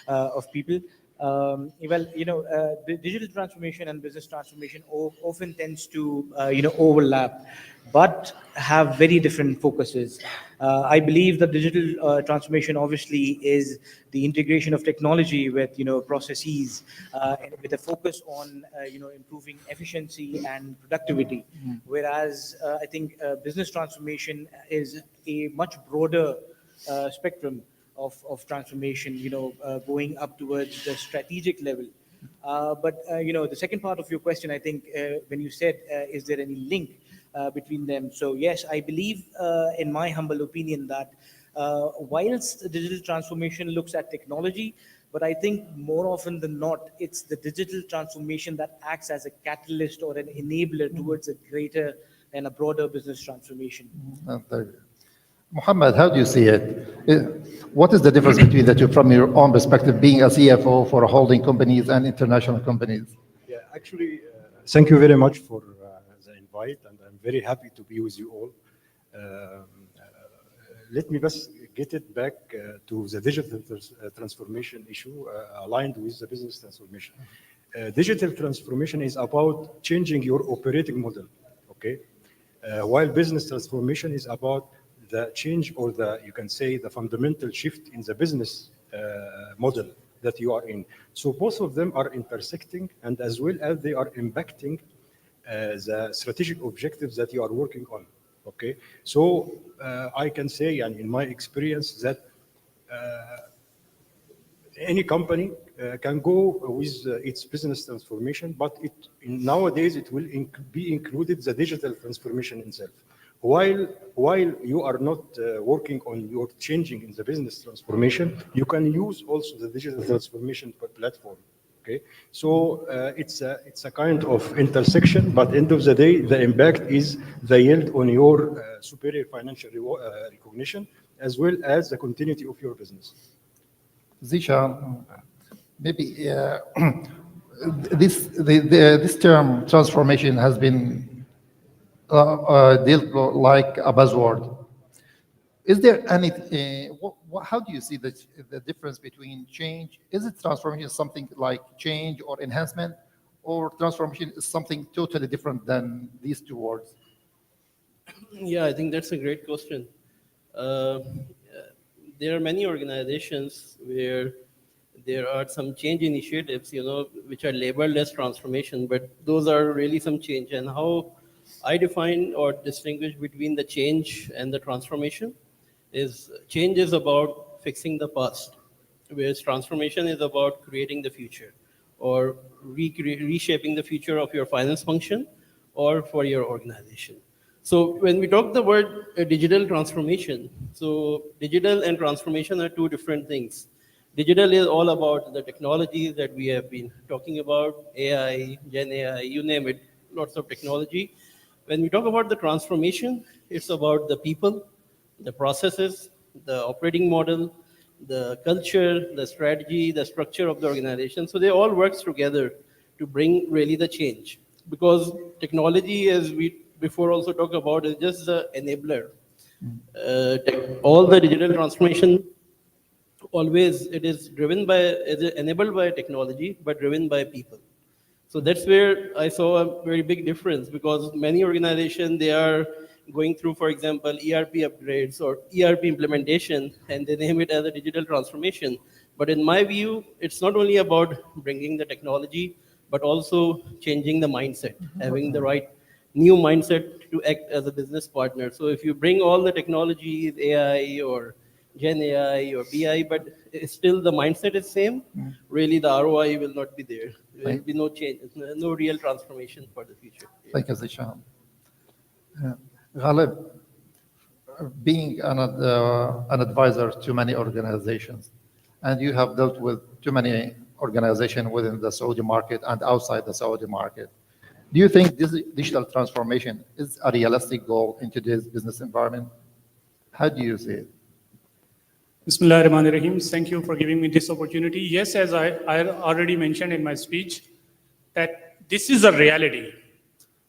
of people. The digital transformation and business transformation often tends to overlap, but have very different focuses. I believe that digital transformation obviously is the integration of technology with processes, and with a focus on improving efficiency and productivity. Whereas I think business transformation is a much broader spectrum of transformation, going up towards the strategic level. The second part of your question, I think, when you said, is there any link between them? So yes, I believe, in my humble opinion, that whilst digital transformation looks at technology, but I think more often than not, it's the digital transformation that acts as a catalyst or an enabler towards a greater and a broader business transformation. Muhammad, how do you see it? What is the difference between the two from your own perspective, being a CFO for holding companies and international companies? Yeah, actually, thank you very much for the invite, and I'm very happy to be with you all. Let me just get it back to the digital transformation issue aligned with the business transformation. Digital transformation is about changing your operating model, okay? While business transformation is about the change, or you can say the fundamental shift in the business model that you are in. So both of them are intersecting, and as well as they are impacting the strategic objectives that you are working on. Okay, so I can say, and in my experience, that any company can go with its business transformation, but nowadays it will be included the digital transformation itself. While you are not working on your changing in the business transformation, you can use also the digital transformation platform. Okay, so it's a kind of intersection, but end of the day, the impact is the yield on your superior financial recognition, as well as the continuity of your business. Zisha, maybe this term transformation has been dealt like a buzzword. Is there any? How do you see the difference between change? Is it transformation something like change or enhancement, or transformation is something totally different than these two words? Yeah, I think that's a great question. There are many organizations where there are some change initiatives, which are labeled as transformation, but those are really some change. And how I define or distinguish between the change and the transformation is change is about fixing the past, whereas transformation is about creating the future, or reshaping the future of your finance function or for your organization. So when we talk the word digital transformation, so digital and transformation are two different things. Digital is all about the technologies that we have been talking about, AI, Gen AI, you name it, lots of technology. When we talk about the transformation, it's about the people, the processes, the operating model, the culture, the strategy, the structure of the organization. So they all work together to bring really the change. Because technology, as we before also talked about, is just the enabler. All the digital transformation, always it is enabled by technology, but driven by people. So that's where I saw a very big difference, because many organizations, they are going through, for example, ERP upgrades or ERP implementation, and they name it as a digital transformation. But in my view, it's not only about bringing the technology, but also changing the mindset, having the right new mindset to act as a business partner. So if you bring all the technology, AI or Gen AI or BI, but still the mindset is same, really the ROI will not be there. There will be no change, no real transformation for the future. Thank you, Zishan. Ghalib, being an advisor to many organizations, and you have dealt with too many organizations within the Saudi market and outside the Saudi market. Do you think this digital transformation is a realistic goal in today's business environment? How do you see it? Bismillah ar-Rahman ar-Rahim. Thank you for giving me this opportunity. Yes, as I already mentioned in my speech, that this is a reality.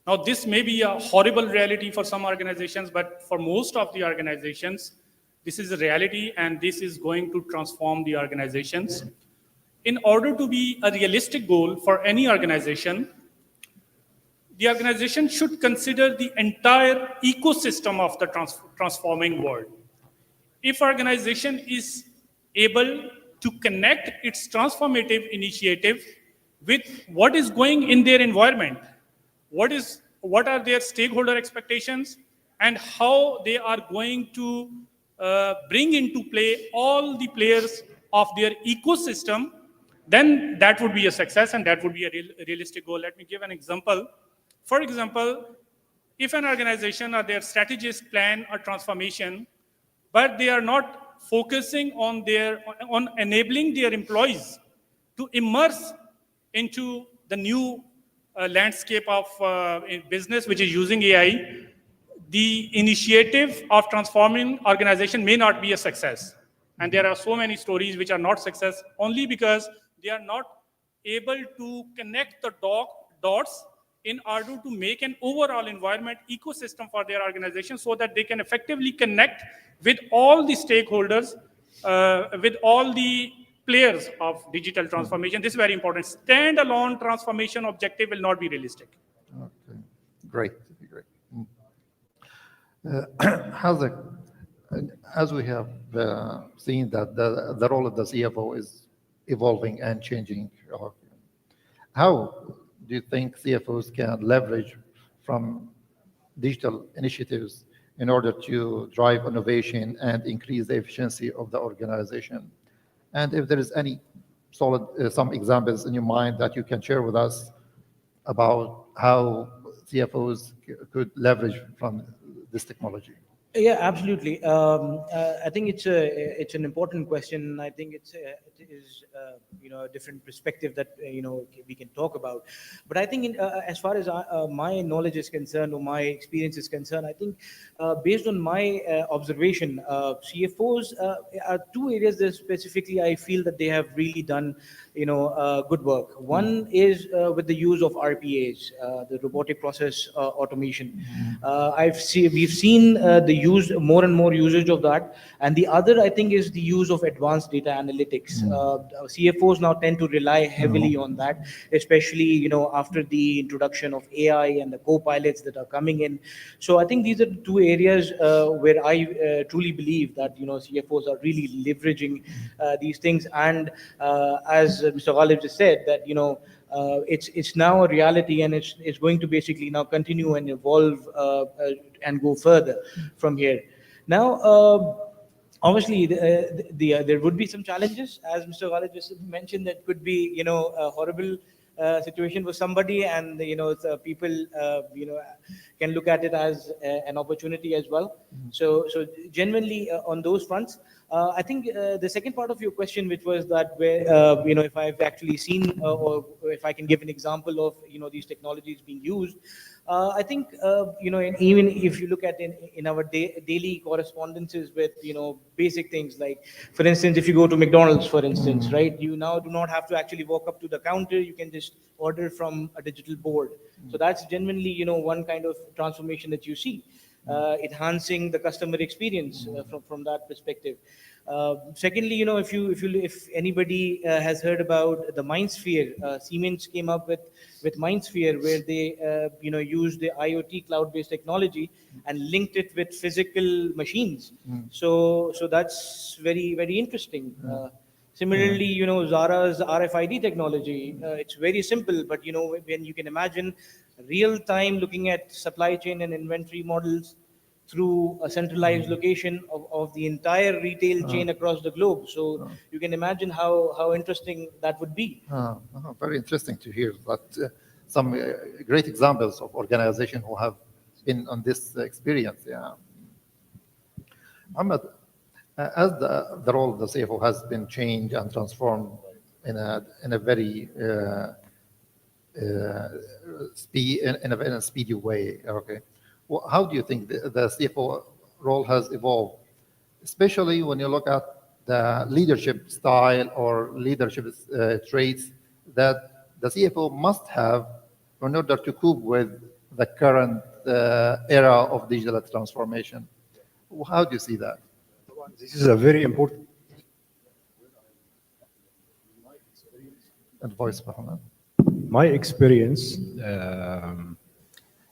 Now, this may be a horrible reality for some organizations, but for most of the organizations, this is a reality and this is going to transform the organizations. In order to be a realistic goal for any organization, the organization should consider the entire ecosystem of the transforming world. If organization is able to connect its transformative initiative with what is going in their environment, what are their stakeholder expectations, and how they are going to bring into play all the players of their ecosystem, then that would be a success and that would be a realistic goal. Let me give an example. For example, if an organization or their strategists plan a transformation, but they are not focusing on enabling their employees to immerse into the new landscape of business which is using AI, the initiative of transforming organization may not be a success. And there are so many stories which are not success only because they are not able to connect the dots in order to make an overall environment ecosystem for their organization so that they can effectively connect with all the stakeholders, with all the players of digital transformation. This is very important. Standalone transformation objective will not be realistic. Okay, great. As we have seen that the role of the CFO is evolving and changing, how do you think CFOs can leverage from digital initiatives in order to drive innovation and increase the efficiency of the organization? And if there is any some examples in your mind that you can share with us about how CFOs could leverage from this technology. Yeah, absolutely. I think it's an important question. I think it is a different perspective that we can talk about. But I think as far as my knowledge is concerned or my experience is concerned, I think based on my observation, CFOs are two areas that specifically I feel that they have really done good work. One is with the use of RPAs, the robotic process automation. We've seen the more and more usage of that, and the other I think is the use of advanced data analytics. CFOs now tend to rely heavily on that, especially after the introduction of AI and the co-pilots that are coming in. So I think these are the two areas where I truly believe that CFOs are really leveraging these things. And as Mr. Ghalib just said, that it's now a reality, and it's going to basically now continue and evolve and go further from here. Now, obviously, there would be some challenges, as Mr. Ghalib just mentioned. That could be a horrible situation for somebody, and people can look at it as an opportunity as well. So genuinely on those fronts. I think the second part of your question, which was that where if I've actually seen or if I can give an example of these technologies being used, I think and even if you look at in our daily correspondences with basic things like, for instance, if you go to McDonald's, for instance, right, you now do not have to actually walk up to the counter. You can just order from a digital board. So that's genuinely one kind of transformation that you see. Enhancing the customer experience from that perspective. Secondly, if anybody has heard about the MindSphere, Siemens came up with MindSphere, where they used the IoT cloud-based technology and linked it with physical machines. So that's very, very interesting. Similarly, Zara's RFID technology, it's very simple, but when you can imagine real-time looking at supply chain and inventory models through a centralized location of the entire retail chain across the globe. So you can imagine how interesting that would be. Very interesting to hear that some great examples of organizations who have been on this experience. Yeah. Ahmed, as the role of the CFO has been changed and transformed in a very in a speedy way, okay? Well, how do you think the CFO role has evolved, especially when you look at the leadership style or leadership traits that the CFO must have in order to cope with the current era of digital transformation? How do you see that? This is a very important. And voice, Muhammad. My experience,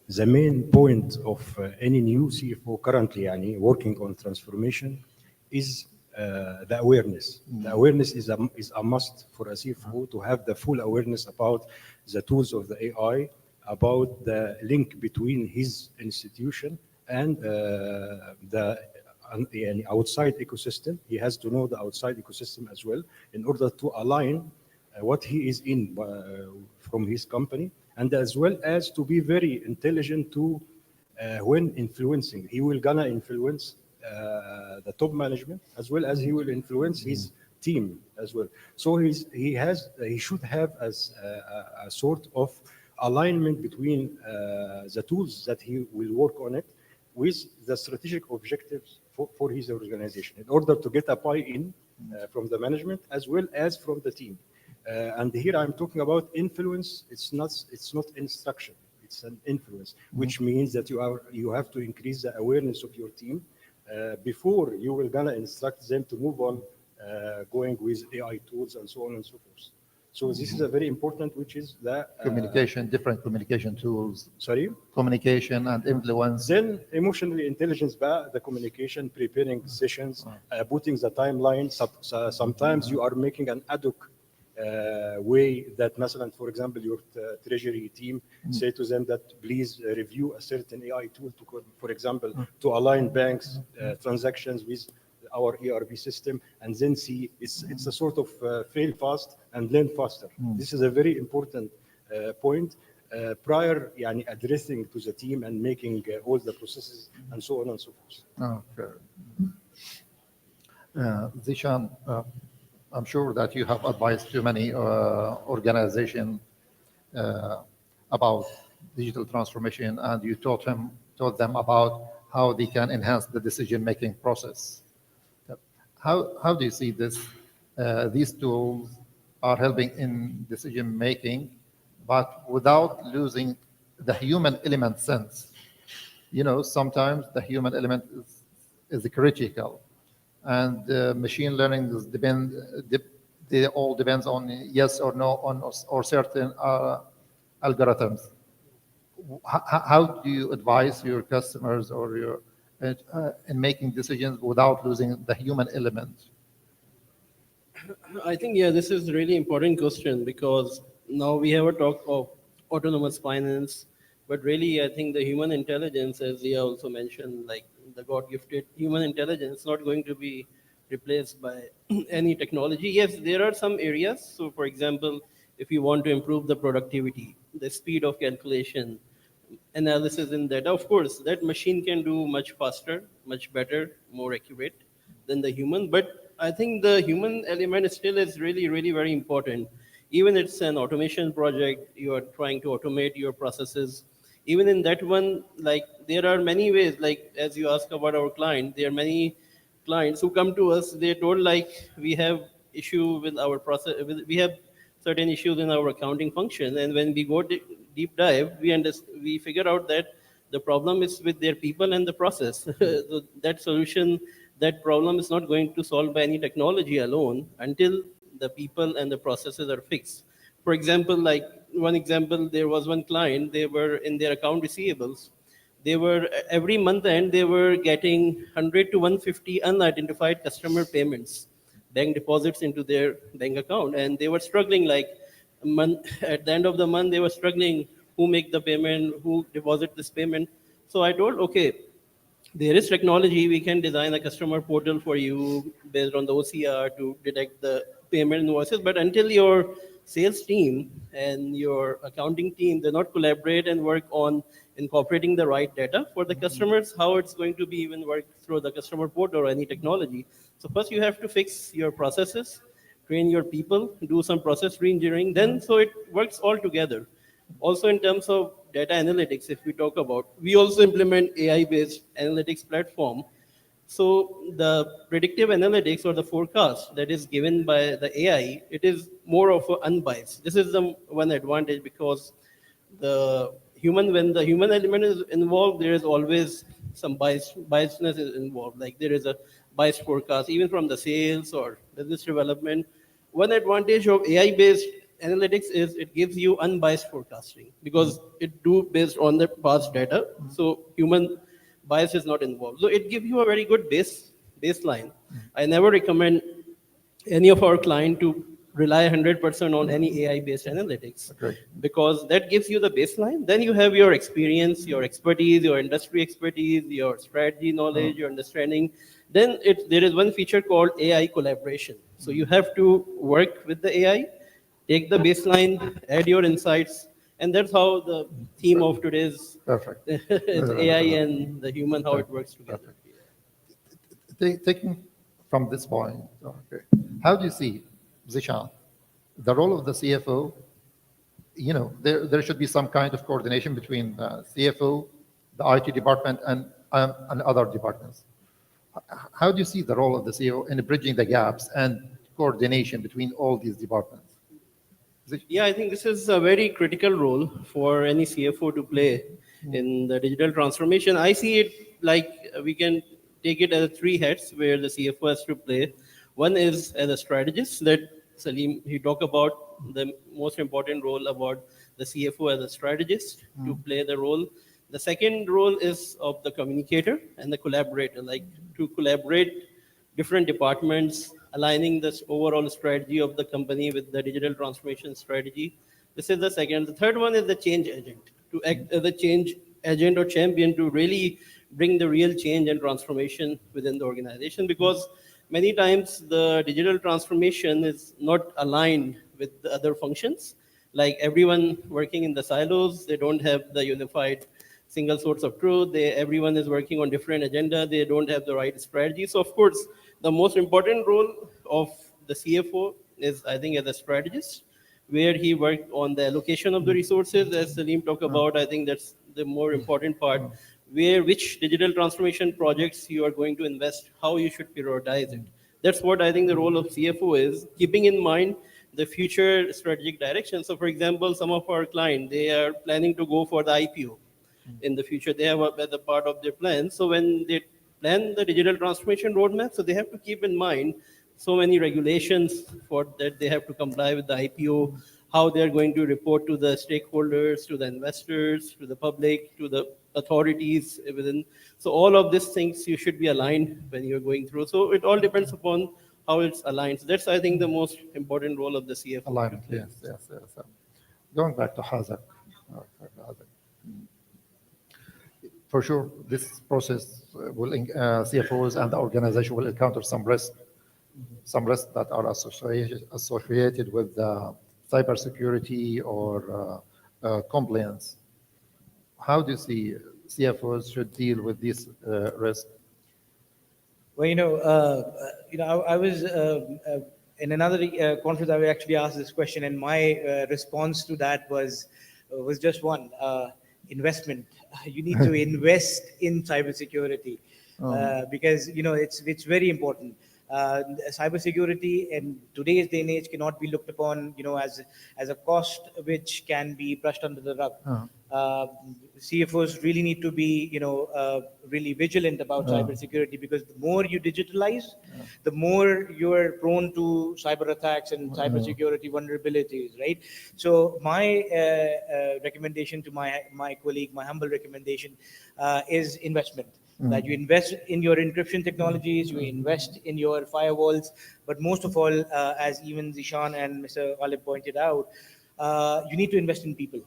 the main point of any new CFO currently working on transformation is the awareness. The awareness is a must for a CFO to have the full awareness about the tools of the AI, about the link between his institution and the outside ecosystem. He has to know the outside ecosystem as well in order to align what he is in from his company, and as well as to be very intelligent to when influencing. He will gonna influence the top management as well as he will influence his team as well. So he should have as a sort of alignment between the tools that he will work on it with the strategic objectives for his organization in order to get a buy-in from the management as well as from the team. And here I'm talking about influence. It's not instruction. It's an influence, which means that you have to increase the awareness of your team before you will gonna instruct them to move on, going with AI tools and so on and so forth. So this is a very important, which is the Communication, different communication tools. Sorry? Communication and influence. Then emotionally intelligence, the communication, preparing sessions, putting the timeline. Sometimes you are making an ad hoc way that, for example, your treasury team say to them that please review a certain AI tool to, for example, to align banks transactions with our ERP system, and then see it's a sort of fail fast and learn faster. This is a very important point prior addressing to the team and making all the processes and so on and so forth. Okay. Zishan, I'm sure that you have advised to many organizations about digital transformation, and you taught them about how they can enhance the decision-making process. How do you see this? These tools are helping in decision-making, but without losing the human element sense. You know, sometimes the human element is critical. And machine learning they all depends on yes or no or certain algorithms. How do you advise your customers or in making decisions without losing the human element? I think, yeah, this is a really important question, because now we have a talk of autonomous finance, but really I think the human intelligence, as Zia also mentioned, like the God-gifted human intelligence, not going to be replaced by any technology. Yes, there are some areas. So for example, if you want to improve the productivity, the speed of calculation, analysis in that, of course, that machine can do much faster, much better, more accurate than the human. But I think the human element still is really, really very important. Even it's an automation project, you are trying to automate your processes. Even in that one, like there are many ways, like as you ask about our client, there are many clients who come to us, they told like we have issue with our process, we have certain issues in our accounting function, and when we go deep dive, we figure out that the problem is with their people and the process. So that solution, that problem is not going to solve by any technology alone until the people and the processes are fixed. For example, like one example, there was one client, they were in their account receivables. They were every month end, they were getting 100 to 150 unidentified customer payments, bank deposits into their bank account, and they were struggling like at the end of the month, they were struggling who make the payment, who deposit this payment. So I told, okay, there is technology, we can design a customer portal for you based on the OCR to detect the payment invoices, but until your sales team and your accounting team, they not collaborate and work on incorporating the right data for the customers, how it's going to be even work through the customer portal or any technology. So first you have to fix your processes, train your people, do some process re-engineering, then so it works all together. Also in terms of data analytics, if we talk about, we also implement AI-based analytics platform. So the predictive analytics or the forecast that is given by the AI, it is more of an unbiased. This is the one advantage because when the human element is involved, there is always some biasness is involved. Like there is a biased forecast, even from the sales or business development. One advantage of AI-based analytics is it gives you unbiased forecasting because it do based on the past data. So human bias is not involved. So it gives you a very good baseline. I never recommend any of our client to rely 100% on any AI-based analytics because that gives you the baseline. Then you have your experience, your expertise, your industry expertise, your strategy knowledge, your understanding. Then there is one feature called AI collaboration. So you have to work with the AI, take the baseline, add your insights, and that's how the theme of today's is AI and the human, how it works together. Taking from this point, how do you see, Zishan, the role of the CFO? You know, there should be some kind of coordination between the CFO, the IT department, and other departments. How do you see the role of the CFO in bridging the gaps and coordination between all these departments? Yeah, I think this is a very critical role for any CFO to play in the digital transformation. I see it like we can take it as three heads where the CFO has to play. One is as a strategist that Salim, he talked about the most important role about the CFO as a strategist to play the role. The second role is of the communicator and the collaborator, like to collaborate different departments, aligning this overall strategy of the company with the digital transformation strategy. This is the second. The third one is the change agent, to act as a change agent or champion to really bring the real change and transformation within the organization, because many times the digital transformation is not aligned with the other functions. Like everyone working in the silos, they don't have the unified single source of truth. Everyone is working on different agenda. They don't have the right strategy. So of course, the most important role of the CFO is, I think, as a strategist, where he worked on the allocation of the resources, as Salim talked about. I think that's the more important part, which digital transformation projects you are going to invest, how you should prioritize it. That's what I think the role of CFO is, keeping in mind the future strategic direction. So for example, some of our clients, they are planning to go for the IPO in the future. They have as a part of their plan. So when they plan the digital transformation roadmap, so they have to keep in mind so many regulations for that they have to comply with the IPO, how they're going to report to the stakeholders, to the investors, to the public, to the authorities within. So all of these things you should be aligned when you're going through. So it all depends upon how it's aligned. So that's, I think, the most important role of the CFO. Alignment, yes. Going back to Hazak. For sure, this process will, CFOs and the organization will encounter some risks that are associated with cybersecurity or compliance. How do you see CFOs should deal with this risk? Well, I was in another conference. I was actually asked this question, and my response to that was just one: investment. You need to invest in cybersecurity because it's very important. Cybersecurity in today's day and age cannot be looked upon, as a cost which can be brushed under the rug. CFOs really need to be, really vigilant about cybersecurity, because the more you digitalize, the more you're prone to cyber attacks and cybersecurity vulnerabilities, right? So my recommendation to my colleague, my humble recommendation, is investment. That you invest in your encryption technologies, you invest in your firewalls, but most of all, as even Zishan and Mr. Ghalib pointed out, you need to invest in people.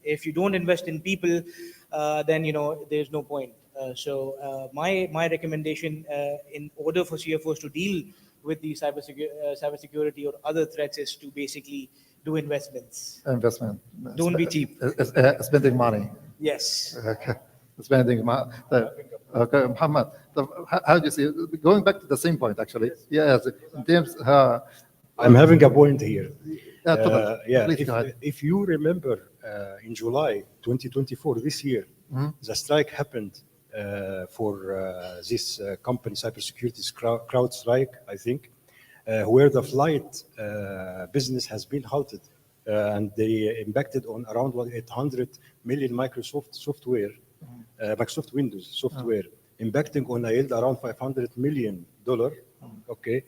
If you don't invest in people, then there's no point. So my recommendation, in order for CFOs to deal with the cybersecurity or other threats, is to basically do investments. Investment. Don't be cheap. Spending money. Yes. Okay. Spending okay, Muhammad, how do you see it? Going back to the same point, actually? Yes, in terms, I'm having a point here. Yeah, please go ahead. if you remember, in July 2024, this year, the strike happened for this company, cybersecurity's crowd strike, I think, where the flight business has been halted. And they impacted on around 800 million Microsoft software, Microsoft Windows software, impacting on a yield around $500 million. Okay,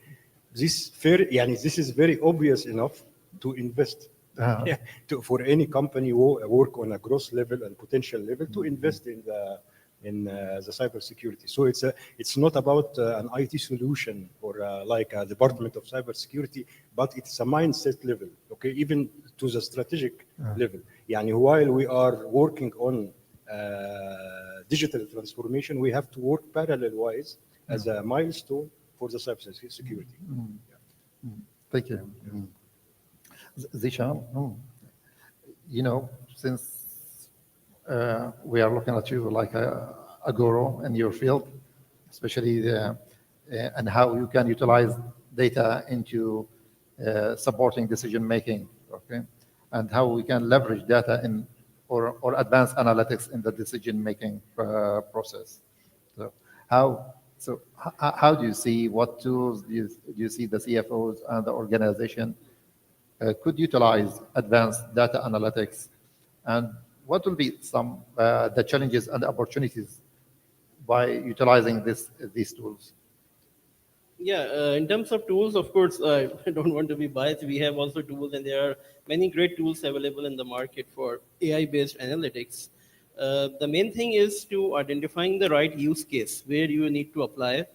this is very obvious enough to invest. Yeah, for any company who work on a gross level and potential level to invest in the cybersecurity. So it's not about an IT solution or like a department of cybersecurity, but it's a mindset level. Okay, even to the strategic level. Yani while we are working on digital transformation, we have to work parallel-wise as a milestone for the cybersecurity. Thank you. Zishan, you know, since we are looking at you like a guru in your field, especially and how you can utilize data into supporting decision making, okay, and how we can leverage data in or advanced analytics in the decision making process. So how do you see, what tools do you see the CFOs and the organization could utilize advanced data analytics, and what will be some the challenges and opportunities by utilizing these tools? Yeah, in terms of tools, of course, I don't want to be biased. We have also tools, and there are many great tools available in the market for AI-based analytics. The main thing is to identifying the right use case where you need to apply,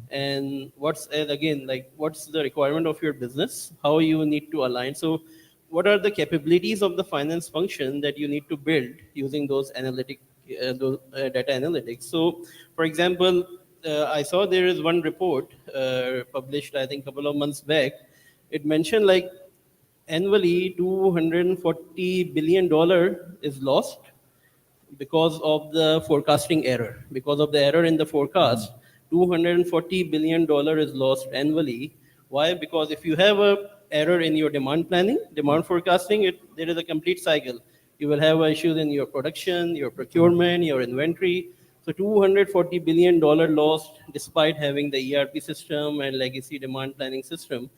and what's the requirement of your business, how you need to align. So, what are the capabilities of the finance function that you need to build using those data analytics? So, for example, I saw there is one report published, I think, a couple of months back. It mentioned like annually $240 billion is lost because of the forecasting error. Because of the error in the forecast, $240 billion is lost annually. Why? Because if you have a error in your demand planning, demand forecasting, there is a complete cycle. You will have issues in your production, your procurement, your inventory. So $240 billion lost despite having the ERP system and legacy demand planning system.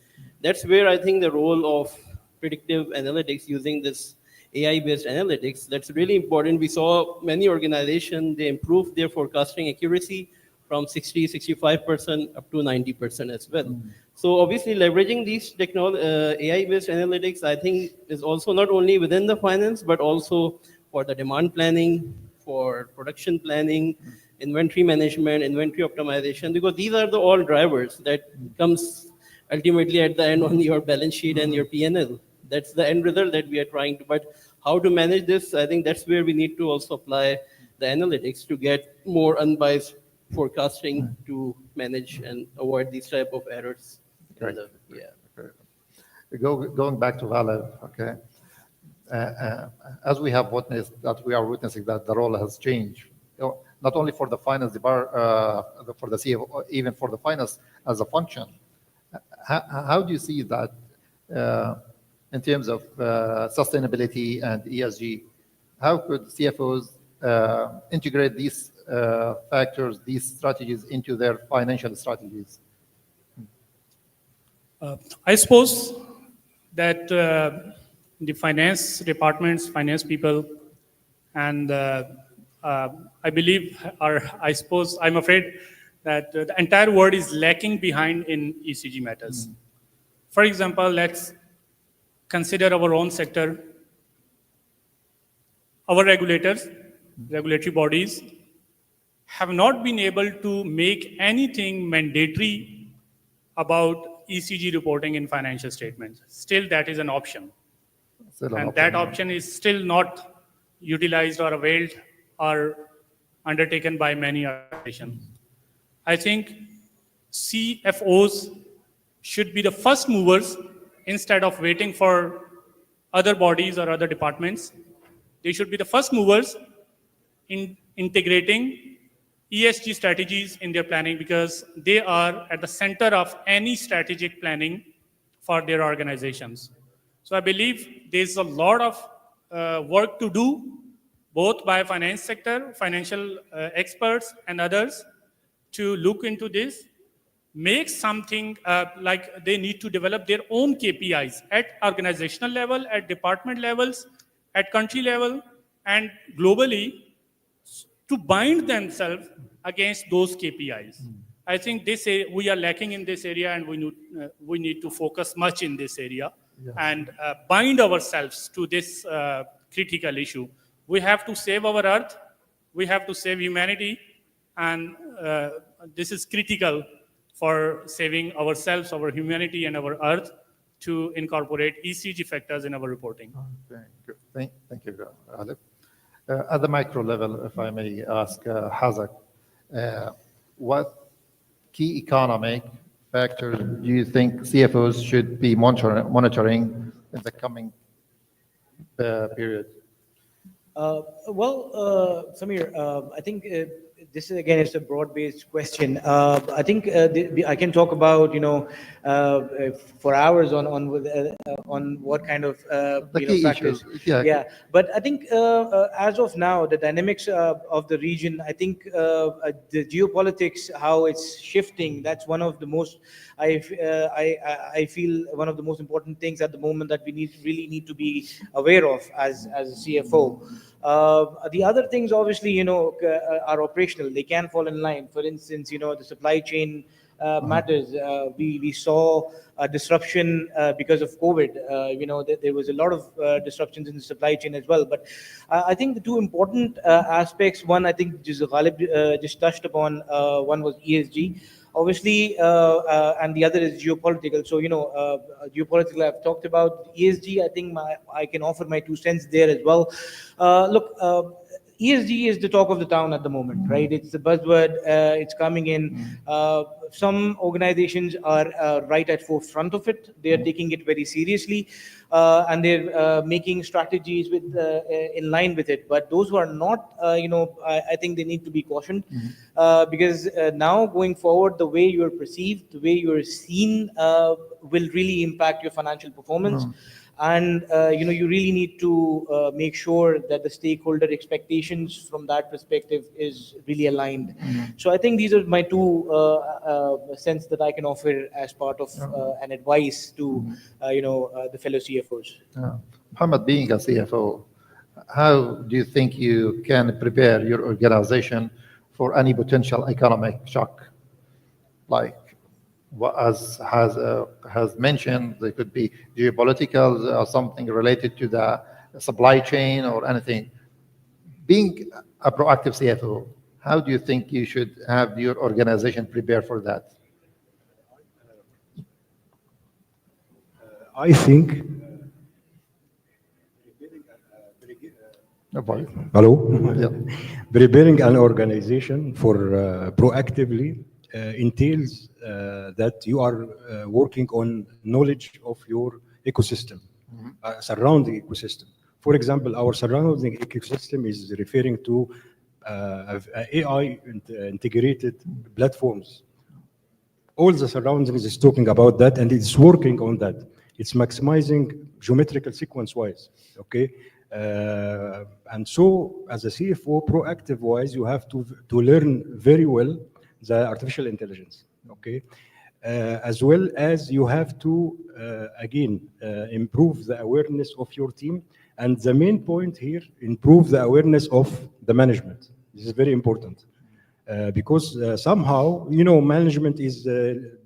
That's where I think the role of predictive analytics using this AI-based analytics, that's really important. We saw many organizations, they improved their forecasting accuracy from 60, 65% up to 90% as well. So obviously leveraging these AI-based analytics, I think is also not only within the finance, but also for the demand planning, for production planning, inventory management, inventory optimization, because these are the all drivers that comes ultimately at the end on your balance sheet and your P&L. That's the end result that we are trying to, but how to manage this, I think that's where we need to also apply the analytics to get more unbiased forecasting to manage and avoid these type of errors. Great. Going back to Valev, okay. As we have witnessed that we are witnessing that the role has changed, not only for the finance for the CFO, even for the finance as a function. How do you see that in terms of sustainability and ESG? How could CFOs integrate these factors, these strategies into their financial strategies? I suppose that the finance departments, finance people, and I believe, or I suppose, I'm afraid that the entire world is lacking behind in ECG matters. For example, let's consider our own sector. Our regulators, regulatory bodies, have not been able to make anything mandatory about ECG reporting in financial statements. Still, that is an option. That option is still not utilized or availed or undertaken by many organizations. I think CFOs should be the first movers instead of waiting for other bodies or other departments. They should be the first movers integrating ESG strategies in their planning, because they are at the center of any strategic planning for their organizations. So I believe there's a lot of work to do, both by finance sector, financial experts and others, to look into this, make something like they need to develop their own KPIs at organizational level, at department levels, at country level, and globally, to bind themselves against those KPIs. I think we are lacking in this area, and we need to focus much in this area and bind ourselves to this critical issue. We have to save our earth, we have to save humanity, and this is critical for saving ourselves, our humanity, and our earth, to incorporate ECG factors in our reporting. Thank you, Alip. At the micro level, if I may ask Hazak, what key economic factors do you think CFOs should be monitoring in the coming period? Samir, I think this is again, it's a broad-based question. I think I can talk about, for hours on what kind of key factors. issues. Yeah. But I think as of now, the dynamics of the region, I think the geopolitics, how it's shifting, that's one of the most, I feel one of the most important things at the moment that we really need to be aware of as a CFO. The other things, obviously, are operational. They can fall in line. For instance, the supply chain matters. We saw a disruption because of COVID. There was a lot of disruptions in the supply chain as well. But I think the two important aspects, one, I think Ghalib just touched upon, one was ESG. Obviously, and the other is geopolitical. So, geopolitical, I've talked about. ESG, I think I can offer my 2 cents there as well. Look, ESG is the talk of the town at the moment, right? It's the buzzword. It's coming in. Some organizations are right at forefront of it. They are taking it very seriously, and they're making strategies in line with it. But those who are not, I think they need to be cautioned, because now going forward, the way you are perceived, the way you are seen, will really impact your financial performance. And you really need to make sure that the stakeholder expectations from that perspective is really aligned. So I think these are my 2 cents that I can offer as part of an advice to the fellow CFOs. Muhammad, being a CFO, how do you think you can prepare your organization for any potential economic shock? Like, as has mentioned, there could be geopolitical or something related to the supply chain or anything. Being a proactive CFO, how do you think you should have your organization prepare for that? I think hello. Yeah. Preparing an organization for proactively entails that you are working on knowledge of your ecosystem, surrounding ecosystem. For example, our surrounding ecosystem is referring to AI integrated platforms. All the surroundings is talking about that, and it's working on that. It's maximizing geometrical sequence-wise, okay? And so, as a CFO, proactive-wise, you have to learn very well the artificial intelligence, okay? As well as you have to, again, improve the awareness of your team. And the main point here, improve the awareness of the management. This is very important. Because somehow, management is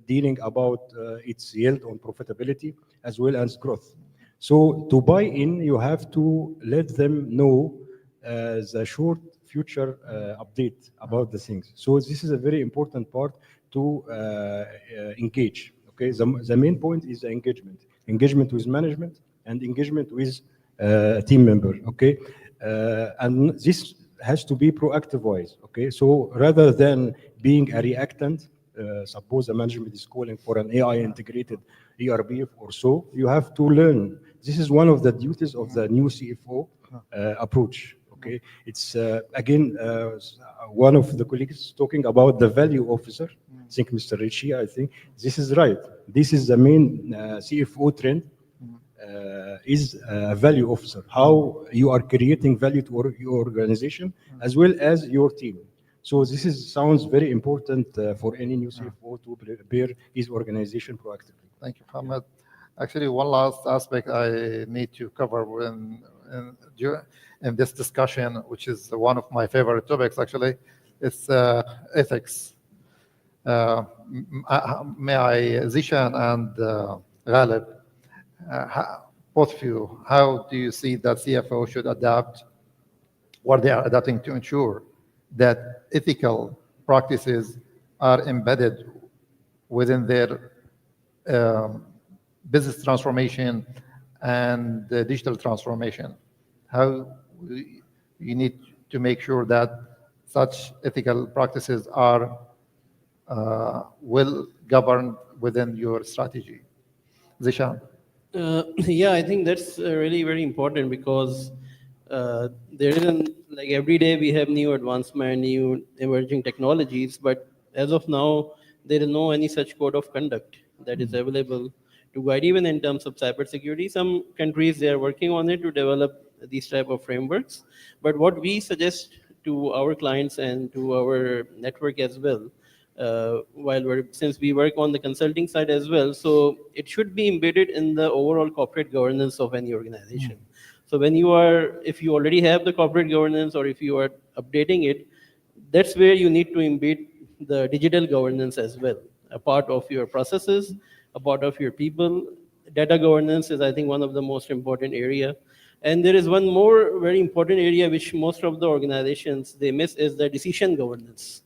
dealing about its yield on profitability as well as growth. So to buy in, you have to let them know the short future update about the things. So this is a very important part to engage. Okay, the main point is the engagement with management and engagement with team member. Okay, and this has to be proactive wise. Okay, so rather than being a reactant, suppose the management is calling for an AI integrated ERP or so, you have to learn. This is one of the duties of the new CFO approach. Okay, it's again one of the colleagues talking about the value officer. I think Mr. Ritchie, I think this is right. This is the main CFO trend. Is a value officer. How you are creating value to your organization as well as your team. So this is sounds very important for any new CFO to prepare his organization proactively. Thank you, Mohammed. Actually, one last aspect I need to cover in this discussion, which is one of my favorite topics, actually, is ethics. May I, Zishan and Ghalib, both of you, how do you see that CFO should adapt, what they are adapting to ensure that ethical practices are embedded within their business transformation and the digital transformation? How you need to make sure that such ethical practices are well governed within your strategy? Zishan. Yeah, I think that's really very important because there isn't, like, every day we have new advancement, new emerging technologies, but as of now, there is no any such code of conduct that is available to guide, even in terms of cybersecurity. Some countries, they are working on it to develop these type of frameworks. But what we suggest to our clients and to our network as well, since we work on the consulting side as well, so it should be embedded in the overall corporate governance of any organization. So when if you already have the corporate governance or if you are updating it, that's where you need to embed the digital governance as well, a part of your processes, a part of your people. Data governance is, I think, one of the most important area. And there is one more very important area which most of the organizations, they miss, is the decision governance.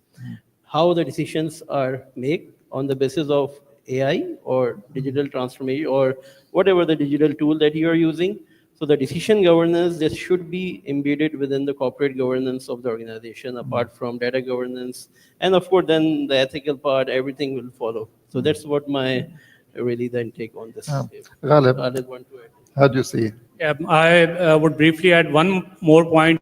How the decisions are made on the basis of AI or digital transformation or whatever the digital tool that you are using. So the decision governance, this should be embedded within the corporate governance of the organization, apart from data governance. And of course, then the ethical part, everything will follow. So that's what my really the intake on this. Ghalib, Khalid want to add. how do you see? Yeah, I would briefly add one more point